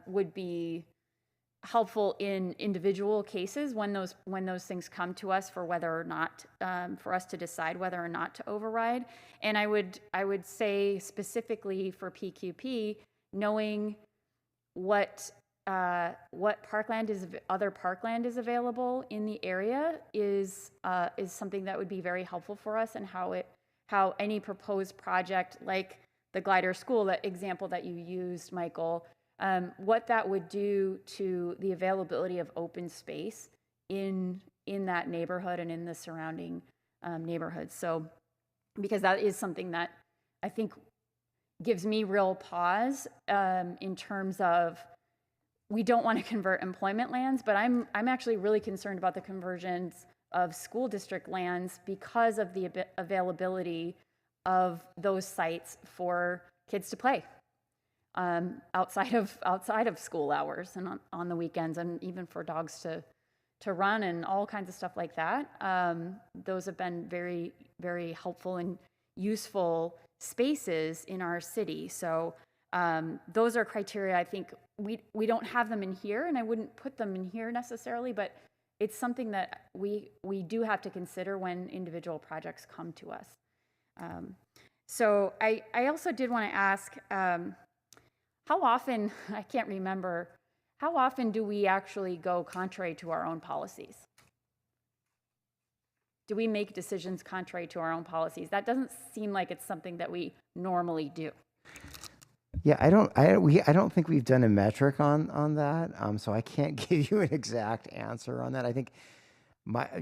would be helpful in individual cases when those things come to us for whether or not, for us to decide whether or not to override. And I would say specifically for PQP, knowing what other parkland is available in the area is something that would be very helpful for us, and how any proposed project like the glider school, that example that you used, Michael, what that would do to the availability of open space in that neighborhood and in the surrounding neighborhoods. So, because that is something that I think gives me real pause in terms of, we don't want to convert employment lands, but I'm actually really concerned about the conversions of school district lands because of the availability of those sites for kids to play outside of school hours and on the weekends, and even for dogs to run and all kinds of stuff like that. Those have been very, very helpful and useful spaces in our city. So those are criteria. I think we don't have them in here, and I wouldn't put them in here necessarily, but it's something that we do have to consider when individual projects come to us. So I also did want to ask, how often, I can't remember, how often do we actually go contrary to our own policies? Do we make decisions contrary to our own policies? That doesn't seem like it's something that we normally do. Yeah, I don't think we've done a metric on that, so I can't give you an exact answer on that. I think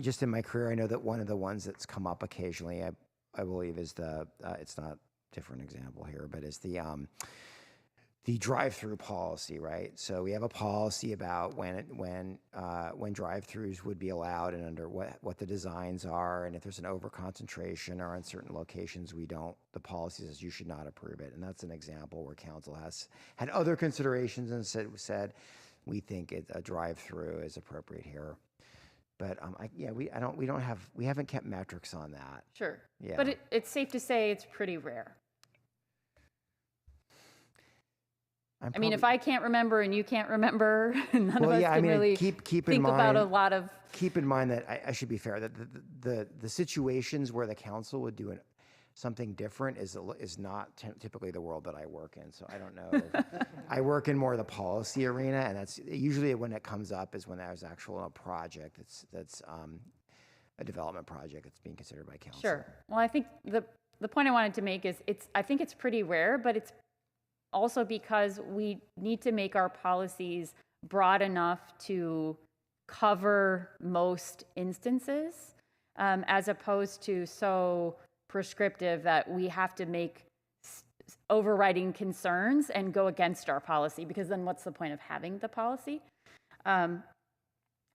just in my career, I know that one of the ones that's come up occasionally, I believe, is it's not a different example here, but is the drive-through policy, right? So we have a policy about when drive-throughs would be allowed and under what the designs are, and if there's an over-concentration or in certain locations the policy says you should not approve it. And that's an example where council has had other considerations and said we think a drive-through is appropriate here. But we haven't kept metrics on that. Sure. Yeah. But it's safe to say it's pretty rare. I mean, if I can't remember and you can't remember, none of us can really keep think about a lot of. Keep in mind that I should be fair that the situations where the council would do something different is not typically the world that I work in. So I don't know. I work in more of the policy arena, and that's usually when it comes up is when there's a project that's a development project that's being considered by council. Sure. Well, I think the point I wanted to make is I think it's pretty rare, but it's also because we need to make our policies broad enough to cover most instances, as opposed to so prescriptive that we have to make overriding concerns and go against our policy, because then what's the point of having the policy? And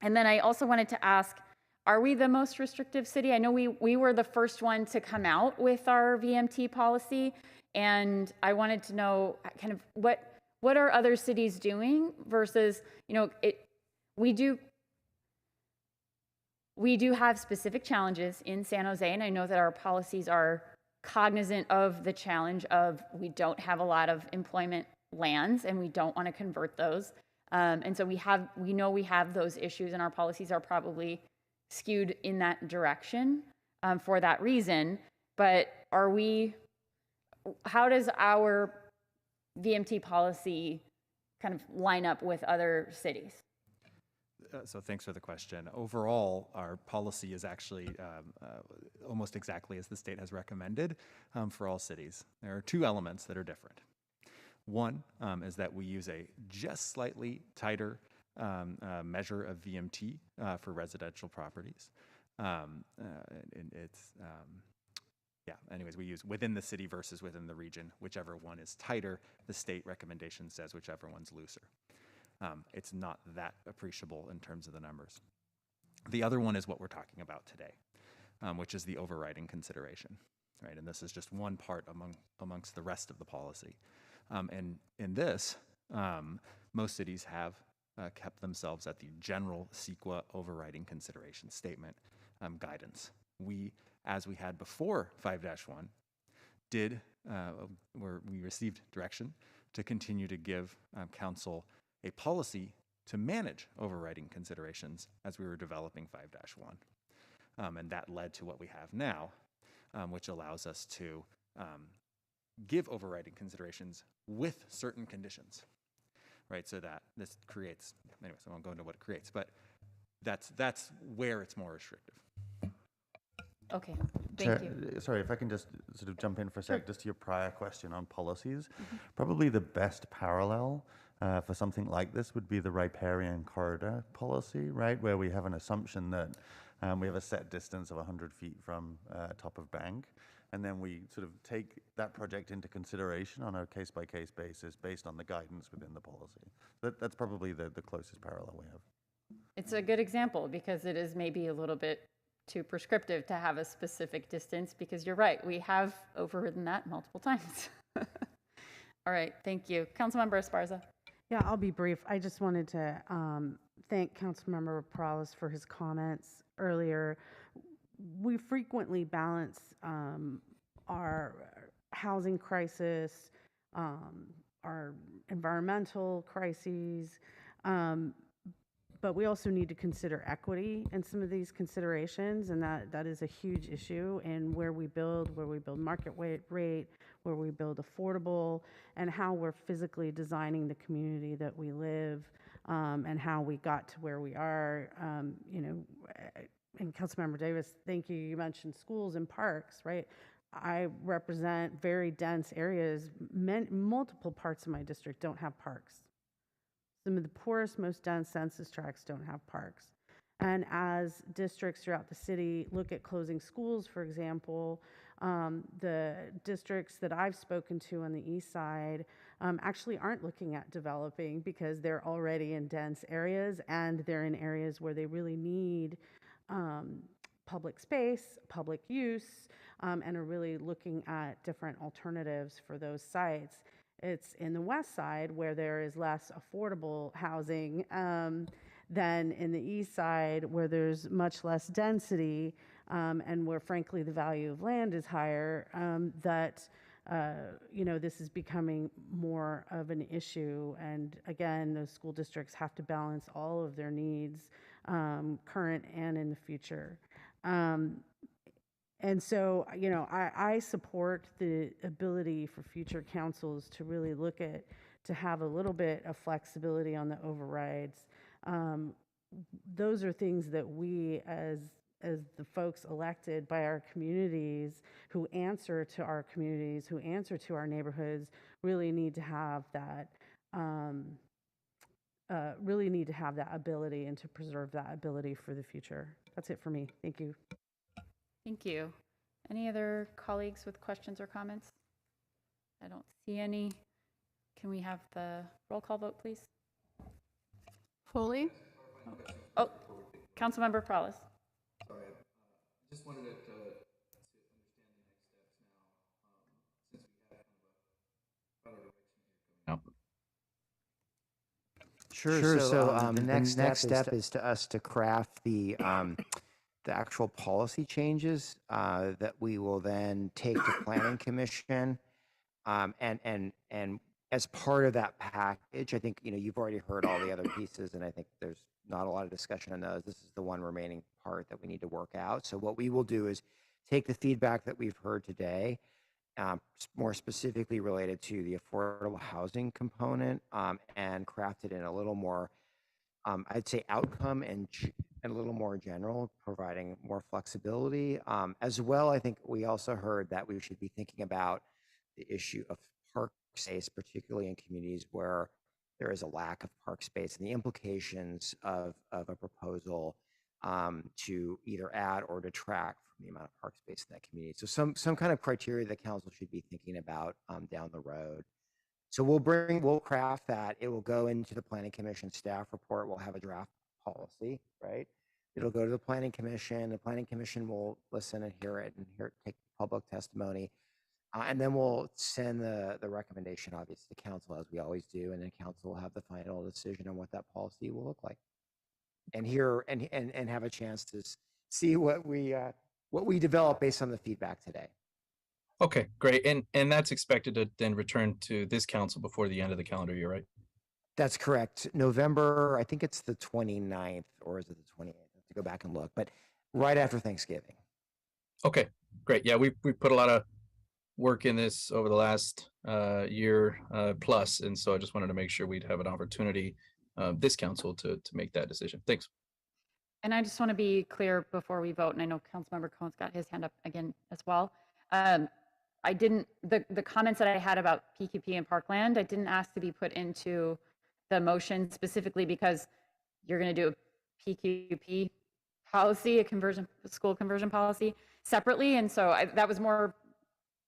then I also wanted to ask, are we the most restrictive city? I know we were the first one to come out with our VMT policy, and I wanted to know kind of what are other cities doing versus, we do have specific challenges in San Jose, and I know that our policies are cognizant of the challenge of we don't have a lot of employment lands and we don't want to convert those. And so we know we have those issues, and our policies are probably skewed in that direction for that reason. But how does our VMT policy kind of line up with other cities? So thanks for the question. Overall, our policy is actually almost exactly as the state has recommended for all cities. There are two elements that are different. One is that we use a just slightly tighter measure of VMT for residential properties. Anyways, we use within the city versus within the region. Whichever one is tighter, the state recommendation says whichever one's looser. It's not that appreciable in terms of the numbers. The other one is what we're talking about today, which is the overriding consideration, right? And this is just one part amongst the rest of the policy. And in this, most cities have kept themselves at the general CEQA overriding consideration statement guidance. We, as we had before 5-1, we received direction to continue to give council a policy to manage overriding considerations as we were developing 5-1. And that led to what we have now, which allows us to give overriding considerations with certain conditions, right? So that this creates, anyways, I won't go into what it creates, but that's where it's more restrictive. Okay, thank you. Sorry, if I can just sort of jump in for a sec, just to your prior question on policies. Probably the best parallel for something like this would be the riparian corridor policy, right? Where we have an assumption that we have a set distance of 100 feet from top of bank, and then we sort of take that project into consideration on a case-by-case basis based on the guidance within the policy. That's probably the closest parallel we have. It's a good example because it is maybe a little bit to prescriptive to have a specific distance, because you're right, we have overridden that multiple times. All right, thank you. Councilmember Esparza. Yeah, I'll be brief. I just wanted to thank Councilmember Perales for his comments earlier. We frequently balance our housing crisis, our environmental crises, but we also need to consider equity in some of these considerations, and that is a huge issue in where we build market rate, where we build affordable, and how we're physically designing the community that we live, and how we got to where we are. And Councilmember Davis, thank you. You mentioned schools and parks, right? I represent very dense areas. Multiple parts of my district don't have parks. Some of the poorest, most dense census tracts don't have parks. And as districts throughout the city look at closing schools, for example, the districts that I've spoken to on the east side actually aren't looking at developing because they're already in dense areas, and they're in areas where they really need public space, public use, and are really looking at different alternatives for those sites. It's in the west side where there is less affordable housing than in the east side, where there's much less density, and where frankly the value of land is higher, that this is becoming more of an issue. And again, those school districts have to balance all of their needs, current and in the future. And so, I support the ability for future councils to really look at, to have a little bit of flexibility on the overrides. Those are things that we, as the folks elected by our communities, who answer to our communities, who answer to our neighborhoods, really need to have that. Really need to have that ability and to preserve that ability for the future. That's it for me. Thank you. Thank you. Any other colleagues with questions or comments? I don't see any. Can we have the roll call vote, please? Foley? Oh, Councilmember Perales. Sorry, I just wanted to understand the next steps now, since we have kind of a direction here coming up. Sure. So the next step is to us to craft the actual policy changes that we will then take to Planning Commission, and as part of that package, I think you've already heard all the other pieces, and I think there's not a lot of discussion on those. This is the one remaining part that we need to work out. So what we will do is take the feedback that we've heard today, more specifically related to the affordable housing component, and craft it in a little more, I'd say, outcome and a little more general, providing more flexibility. As well, I think we also heard that we should be thinking about the issue of park space, particularly in communities where there is a lack of park space, and the implications of a proposal to either add or detract from the amount of park space in that community. So some kind of criteria that council should be thinking about down the road. So we'll craft that. It will go into the Planning Commission staff report. We'll have a draft policy, right? It'll go to the Planning Commission. The Planning Commission will listen and hear it and take public testimony. And then we'll send the recommendation, obviously, to council, as we always do, and then council will have the final decision on what that policy will look like. And hear and have a chance to see what we develop based on the feedback today. Okay, great. And that's expected to then return to this council before the end of the calendar year, right? That's correct. November, I think it's the 29th, or is it the 28th? I have to go back and look, but right after Thanksgiving. Okay, great. Yeah, we put a lot of work in this over the last year plus, and so I just wanted to make sure we'd have an opportunity, this council, to make that decision. Thanks. And I just want to be clear before we vote, and I know Councilmember Cohen's got his hand up again as well. I didn't, the comments that I had about PQP and Parkland, I didn't ask to be put into the motion specifically because you're going to do a PQP policy, a school conversion policy separately. And so that was more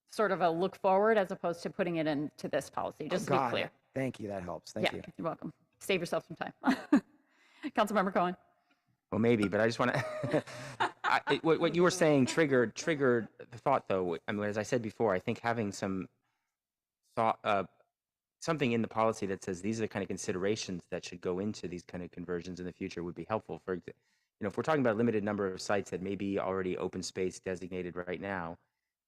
sort of a look forward as opposed to putting it into this policy, just to be clear. Thank you. That helps. Thank you. You're welcome. Save yourself some time. Councilmember Cohen. Well, maybe, but I just want to, what you were saying triggered the thought, though. I mean, as I said before, I think having some thought, something in the policy that says these are the kind of considerations that should go into these kind of conversions in the future would be helpful. If we're talking about a limited number of sites that may be already open space designated right now,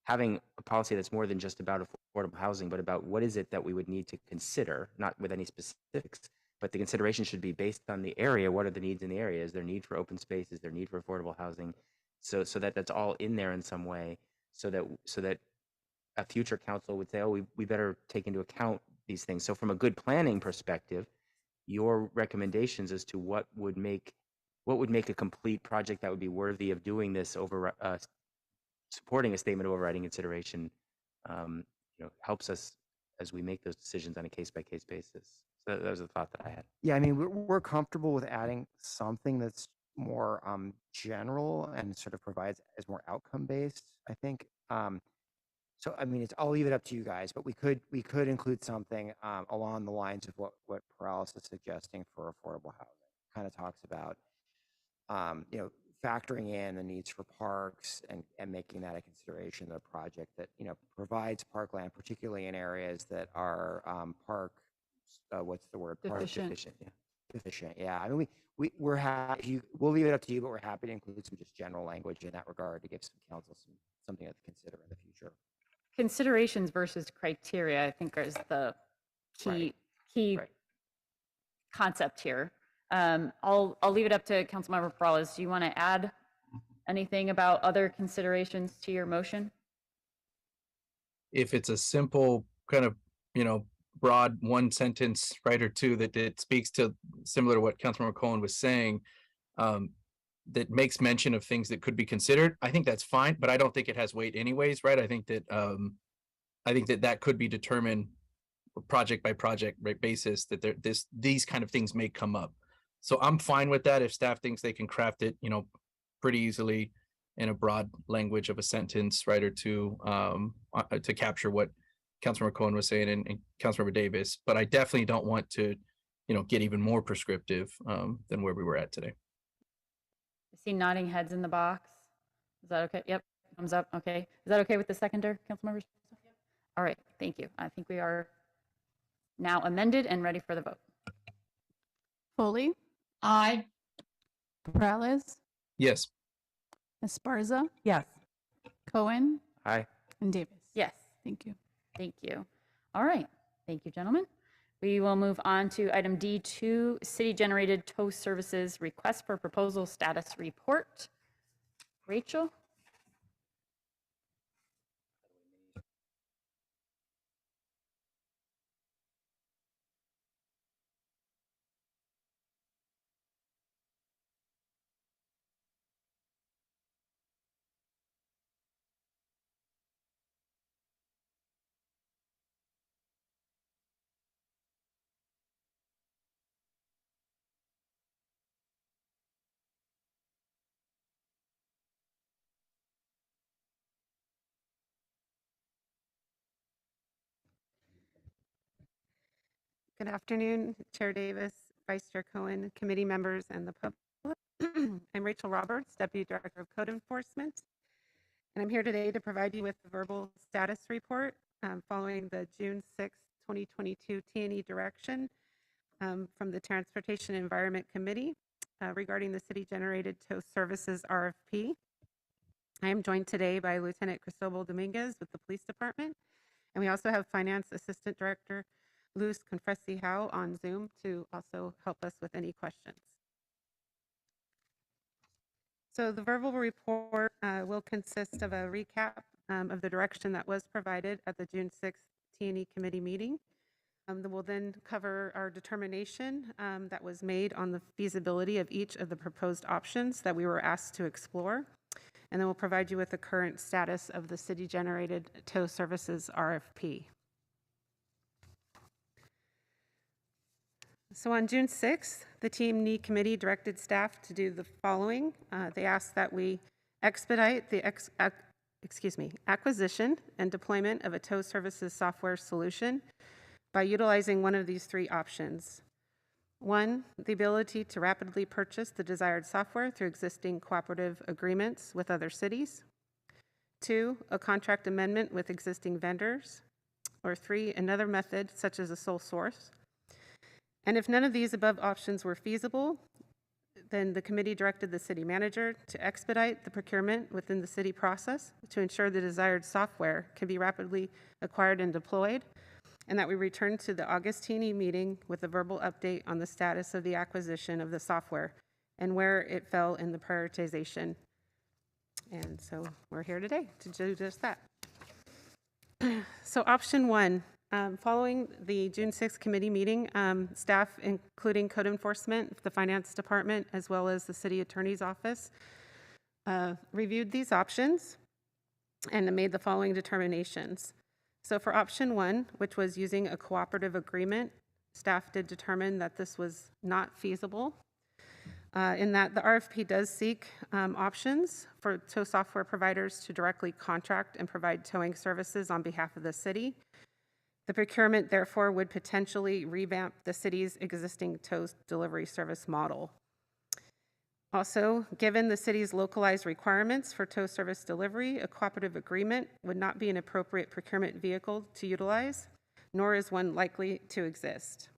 having a policy that's more than just about affordable housing, but about what is it that we would need to consider, not with any specifics, but the consideration should be based on the area. What are the needs in the area? Is there need for open space? Is there need for affordable housing? So that that's all in there in some way, so that a future council would say, oh, we better take into account these things. So from a good planning perspective, your recommendations as to what would make a complete project that would be worthy of doing this over supporting a statement of overriding consideration, helps us as we make those decisions on a case-by-case basis. So that was the thought that I had. Yeah, I mean, we're comfortable with adding something that's more general and sort of provides as more outcome-based, I think. So, I mean, I'll leave it up to you guys, but we could include something along the lines of what Paralysis is suggesting for affordable housing. Kind of talks about, factoring in the needs for parks and making that a consideration of a project that, provides parkland, particularly in areas that are what's the word? Deficient. Deficient, yeah. I mean, we're happy, we'll leave it up to you, but we're happy to include some just general language in that regard to give some council something to consider in the future. Considerations versus criteria, I think, is the key concept here. I'll leave it up to Councilmember Perales. Do you want to add anything about other considerations to your motion? If it's a simple kind of, broad one sentence, right, or two that it speaks to, similar to what Councilmember Cohen was saying, that makes mention of things that could be considered, I think that's fine, but I don't think it has weight anyways, right? I think that that could be determined project by project basis, that these kind of things may come up. So I'm fine with that if staff thinks they can craft it, pretty easily in a broad language of a sentence, right, or two, to capture what Councilmember Cohen was saying and Councilmember Davis. But I definitely don't want to, get even more prescriptive than where we were at today. I see nodding heads in the box. Is that okay? Yep, thumbs up. Okay. Is that okay with the seconder, Councilmember? All right, thank you. I think we are now amended and ready for the vote. Foley, Aye. Perales, Yes. Esparza, Yes. Cohen, Aye. and Davis. Yes. Thank you. Thank you. All right. Thank you, gentlemen. We will move on to item D2, city-generated tow services request for proposal status report. Rachel? Good afternoon, Chair Davis, Vice Chair Cohen, committee members, and the public. I'm Rachel Roberts, Deputy Director of Code Enforcement, and I'm here today to provide you with the verbal status report following the June 6, 2022 T&E direction from the Transportation and Environment Committee regarding the city-generated tow services RFP. I am joined today by Lieutenant Cristobal Dominguez with the Police Department, and we also have Finance Assistant Director Luz Confresi-Howe on Zoom to also help us with any questions. So the verbal report will consist of a recap of the direction that was provided at the June 6th T&E committee meeting. We'll then cover our determination that was made on the feasibility of each of the proposed options that we were asked to explore. And then we'll provide you with the current status of the city-generated tow services RFP. So on June 6th, the T&E committee directed staff to do the following. They asked that we expedite the acquisition and deployment of a tow services software solution by utilizing one of these three options. One, the ability to rapidly purchase the desired software through existing cooperative agreements with other cities. Two, a contract amendment with existing vendors. Or three, another method such as a sole source. And if none of these above options were feasible, then the committee directed the city manager to expedite the procurement within the city process to ensure the desired software can be rapidly acquired and deployed, and that we return to the August T&E meeting with a verbal update on the status of the acquisition of the software and where it fell in the prioritization. And so we're here today to do just that. So option one, following the June 6th committee meeting, staff, including code enforcement, the finance department, as well as the city attorney's office, reviewed these options and made the following determinations. So for option one, which was using a cooperative agreement, staff did determine that this was not feasible, in that the RFP does seek options for tow software providers to directly contract and provide towing services on behalf of the city. The procurement, therefore, would potentially revamp the city's existing tow delivery service model. Also, given the city's localized requirements for tow service delivery, a cooperative agreement would not be an appropriate procurement vehicle to utilize, nor is one likely to exist.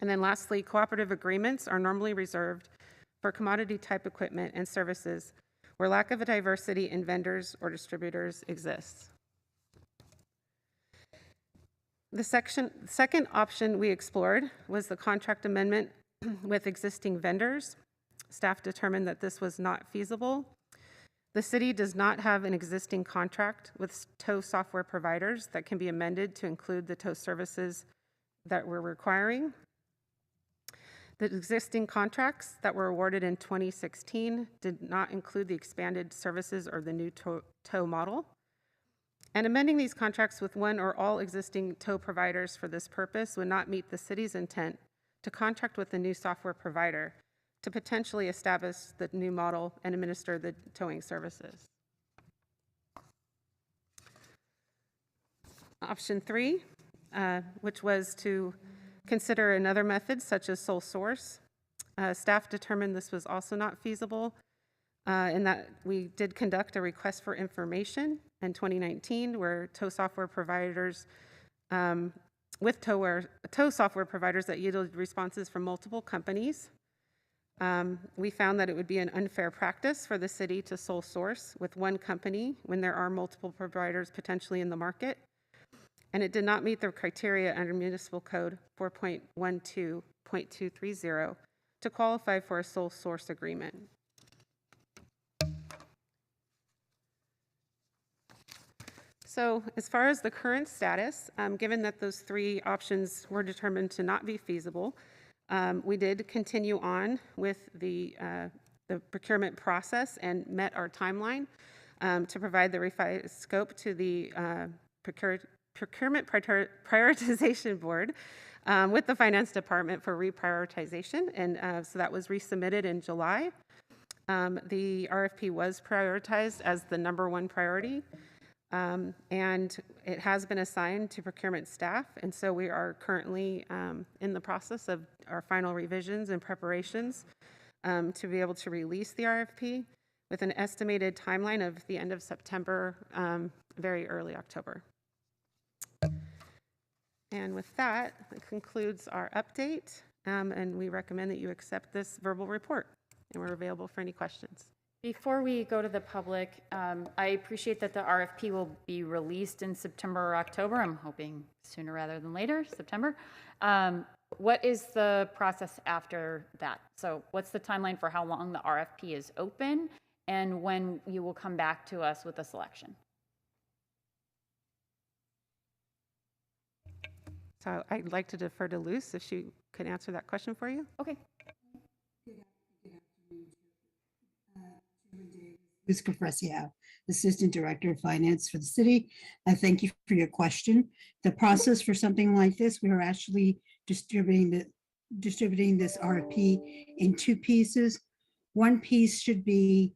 And then lastly, cooperative agreements are normally reserved for commodity type equipment and services where lack of a diversity in vendors or distributors exists. The second option we explored was the contract amendment with existing vendors. Staff determined that this was not feasible. The city does not have an existing contract with tow software providers that can be amended to include the tow services that we're requiring. The existing contracts that were awarded in 2016 did not include the expanded services or the new tow model. And amending these contracts with one or all existing tow providers for this purpose would not meet the city's intent to contract with a new software provider to potentially establish the new model and administer the towing services. Option three, which was to consider another method such as sole source. Staff determined this was also not feasible in that we did conduct a request for information in 2019 where tow software providers, with tow software providers that yielded responses from multiple companies. We found that it would be an unfair practice for the city to sole source with one company when there are multiple providers potentially in the market. And it did not meet the criteria under Municipal Code 4.12.230 to qualify for a sole source agreement. So as far as the current status, given that those three options were determined to not be feasible, we did continue on with the procurement process and met our timeline to provide the revised scope to the Procurement Prioritization Board with the Finance Department for reprioritization. And so that was resubmitted in July. The RFP was prioritized as the #1 priority. And it has been assigned to procurement staff. And so we are currently in the process of our final revisions and preparations to be able to release the RFP with an estimated timeline of the end of September, very early October. And with that, it concludes our update. And we recommend that you accept this verbal report. And we're available for any questions. Before we go to the public, I appreciate that the RFP will be released in September or October. I'm hoping sooner rather than later, September. What is the process after that? So what's the timeline for how long the RFP is open and when you will come back to us with a selection? So I'd like to defer to Luce if she could answer that question for you. Okay. Luce Cafrecia, Assistant Director of Finance for the city. Thank you for your question. The process for something like this, we are actually distributing this RFP in two pieces. One piece should be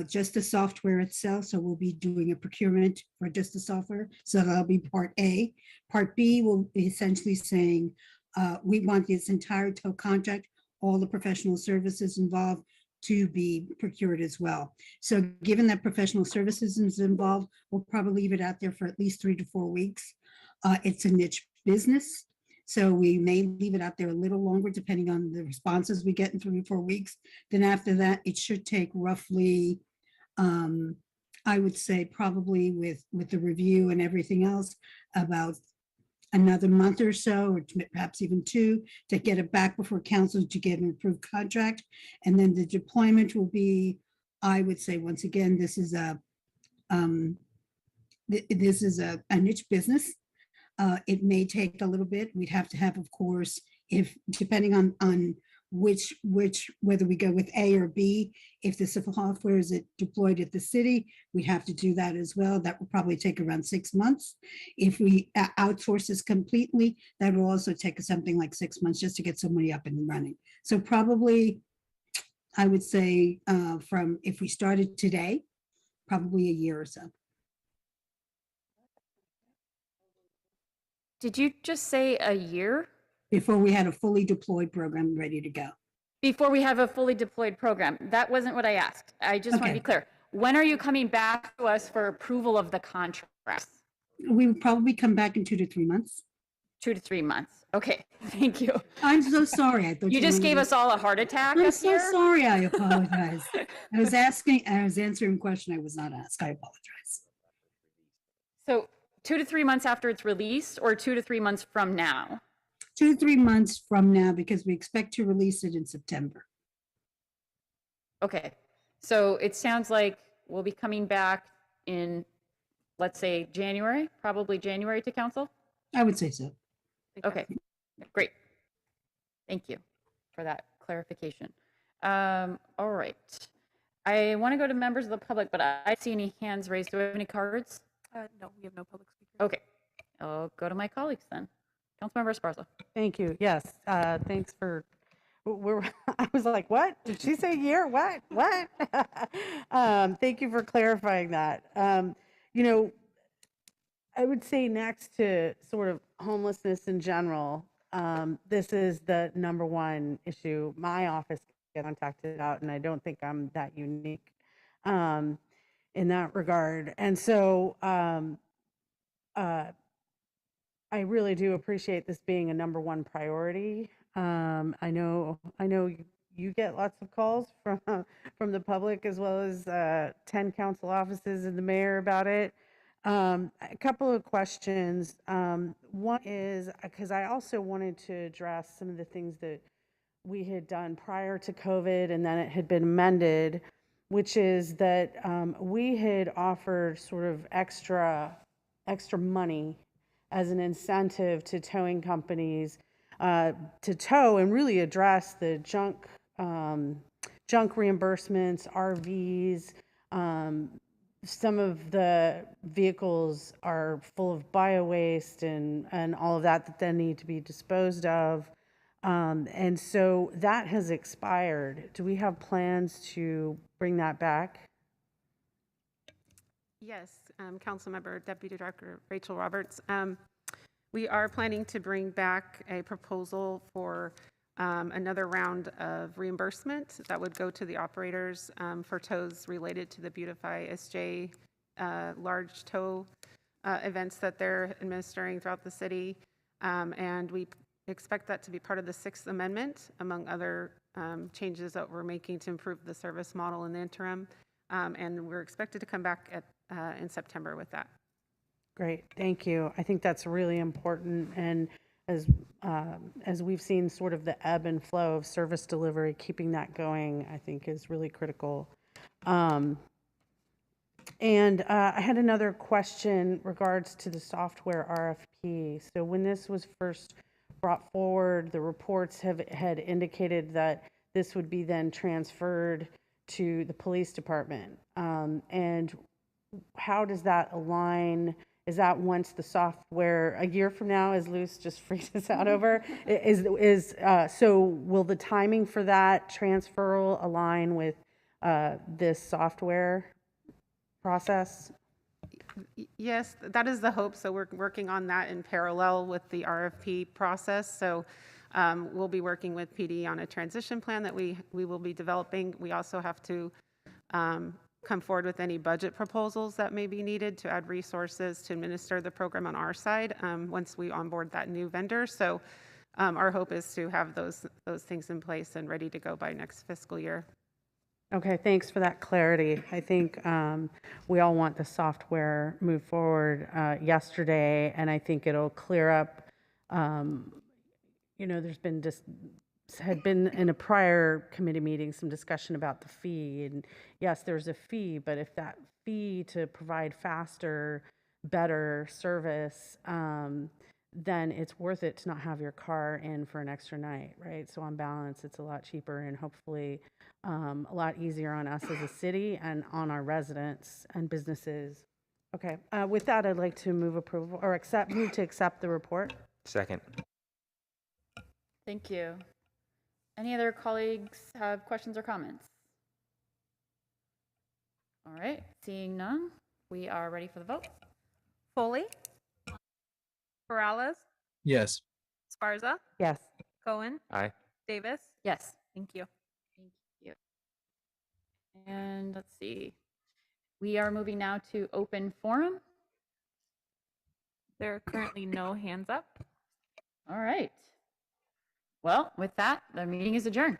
just the software itself. So we'll be doing a procurement for just the software. So that'll be part A. Part B will be essentially saying We want this entire tow contract, all the professional services involved, to be procured as well. So given that professional services is involved, we'll probably leave it out there for at least 3 to 4 weeks. It's a niche business, so we may leave it out there a little longer depending on the responses we get in 3 to 4 weeks. Then after that, it should take roughly, I would say probably with the review and everything else, about another month or so, or perhaps even 2, to get it back before council to get an approved contract. And then the deployment will be, I would say, once again, this is a niche business. It may take a little bit. We'd have to have, of course, if depending on which whether we go with A or B, if the software is deployed at the city, we have to do that as well. That will probably take around 6 months. If we outsource this completely, that will also take something like 6 months just to get somebody up and running. So probably, I would say from if we started today, probably a year or so. Did you just say a year? Before we had a fully deployed program ready to go. Before we have a fully deployed program. That wasn't what I asked. I just want to be clear. When are you coming back to us for approval of the contracts? We would probably come back in 2 to 3 months. 2 to 3 months. Okay, thank you. I'm so sorry. I thought you just gave us all a heart attack. I'm so sorry. I apologize. I was answering a question I was not asked. I apologize. So 2 to 3 months after it's released, or 2 to 3 months from now? 2 to 3 months from now, because we expect to release it in September. Okay, so it sounds like we'll be coming back in, let's say, January, probably January to council? I would say so. Okay, great. Thank you for that clarification. All right. I want to go to members of the public, but I don't see any hands raised. Do we have any cards? No, we have no public speakers. Okay, I'll go to my colleagues then. Councilmember Esparza. Thank you. Yes, thanks for, I was like, what? Did she say year? What? Thank you for clarifying that. You know, I would say next to sort of homelessness in general, this is the #1 issue my office gets contacted about, and I don't think I'm that unique in that regard. And so I really do appreciate this being a #1 priority. I know you get lots of calls from the public, as well as 10 council offices and the mayor about it. A couple of questions. One is, because I also wanted to address some of the things that we had done prior to COVID, and then it had been amended, which is that we had offered sort of extra money as an incentive to towing companies to tow and really address the junk reimbursements, RVs. Some of the vehicles are full of bio-waste and all of that then need to be disposed of. And so that has expired. Do we have plans to bring that back? Yes, Councilmember Deputy Director Rachel Roberts. We are planning to bring back a proposal for another round of reimbursement that would go to the operators for tows related to the Beautify SJ large tow events that they're administering throughout the city. And we expect that to be part of the 6th Amendment, among other changes that we're making to improve the service model in the interim. And we're expected to come back in September with that. Great, thank you. I think that's really important, and as we've seen sort of the ebb and flow of service delivery, keeping that going, I think is really critical. And I had another question regards to the software RFP. So when this was first brought forward, the reports had indicated that this would be then transferred to the police department. And how does that align? Is that once the software, a year from now, as Luce just freaked us out over, so will the timing for that transfer align with this software process? Yes, that is the hope. So we're working on that in parallel with the RFP process. So we'll be working with PD on a transition plan that we will be developing. We also have to come forward with any budget proposals that may be needed to add resources to administer the program on our side once we onboard that new vendor. So our hope is to have those things in place and ready to go by next fiscal year. Okay, thanks for that clarity. I think we all want the software moved forward yesterday, and I think it'll clear up, there's been had been in a prior committee meeting some discussion about the fee, and yes, there's a fee, but if that fee to provide faster, better service, then it's worth it to not have your car in for an extra night, right? So on balance, it's a lot cheaper and hopefully a lot easier on us as a city and on our residents and businesses. Okay, with that, I'd like to move approval or move to accept the report. Second. Thank you. Any other colleagues have questions or comments? All right, seeing none, we are ready for the vote. Foley, Perales, Yes. Sparza, Yes. Cohen, Aye. Davis. Yes. Thank you. Thank you. And let's see. We are moving now to open forum. There are currently no hands up. All right. Well, with that, the meeting is adjourned.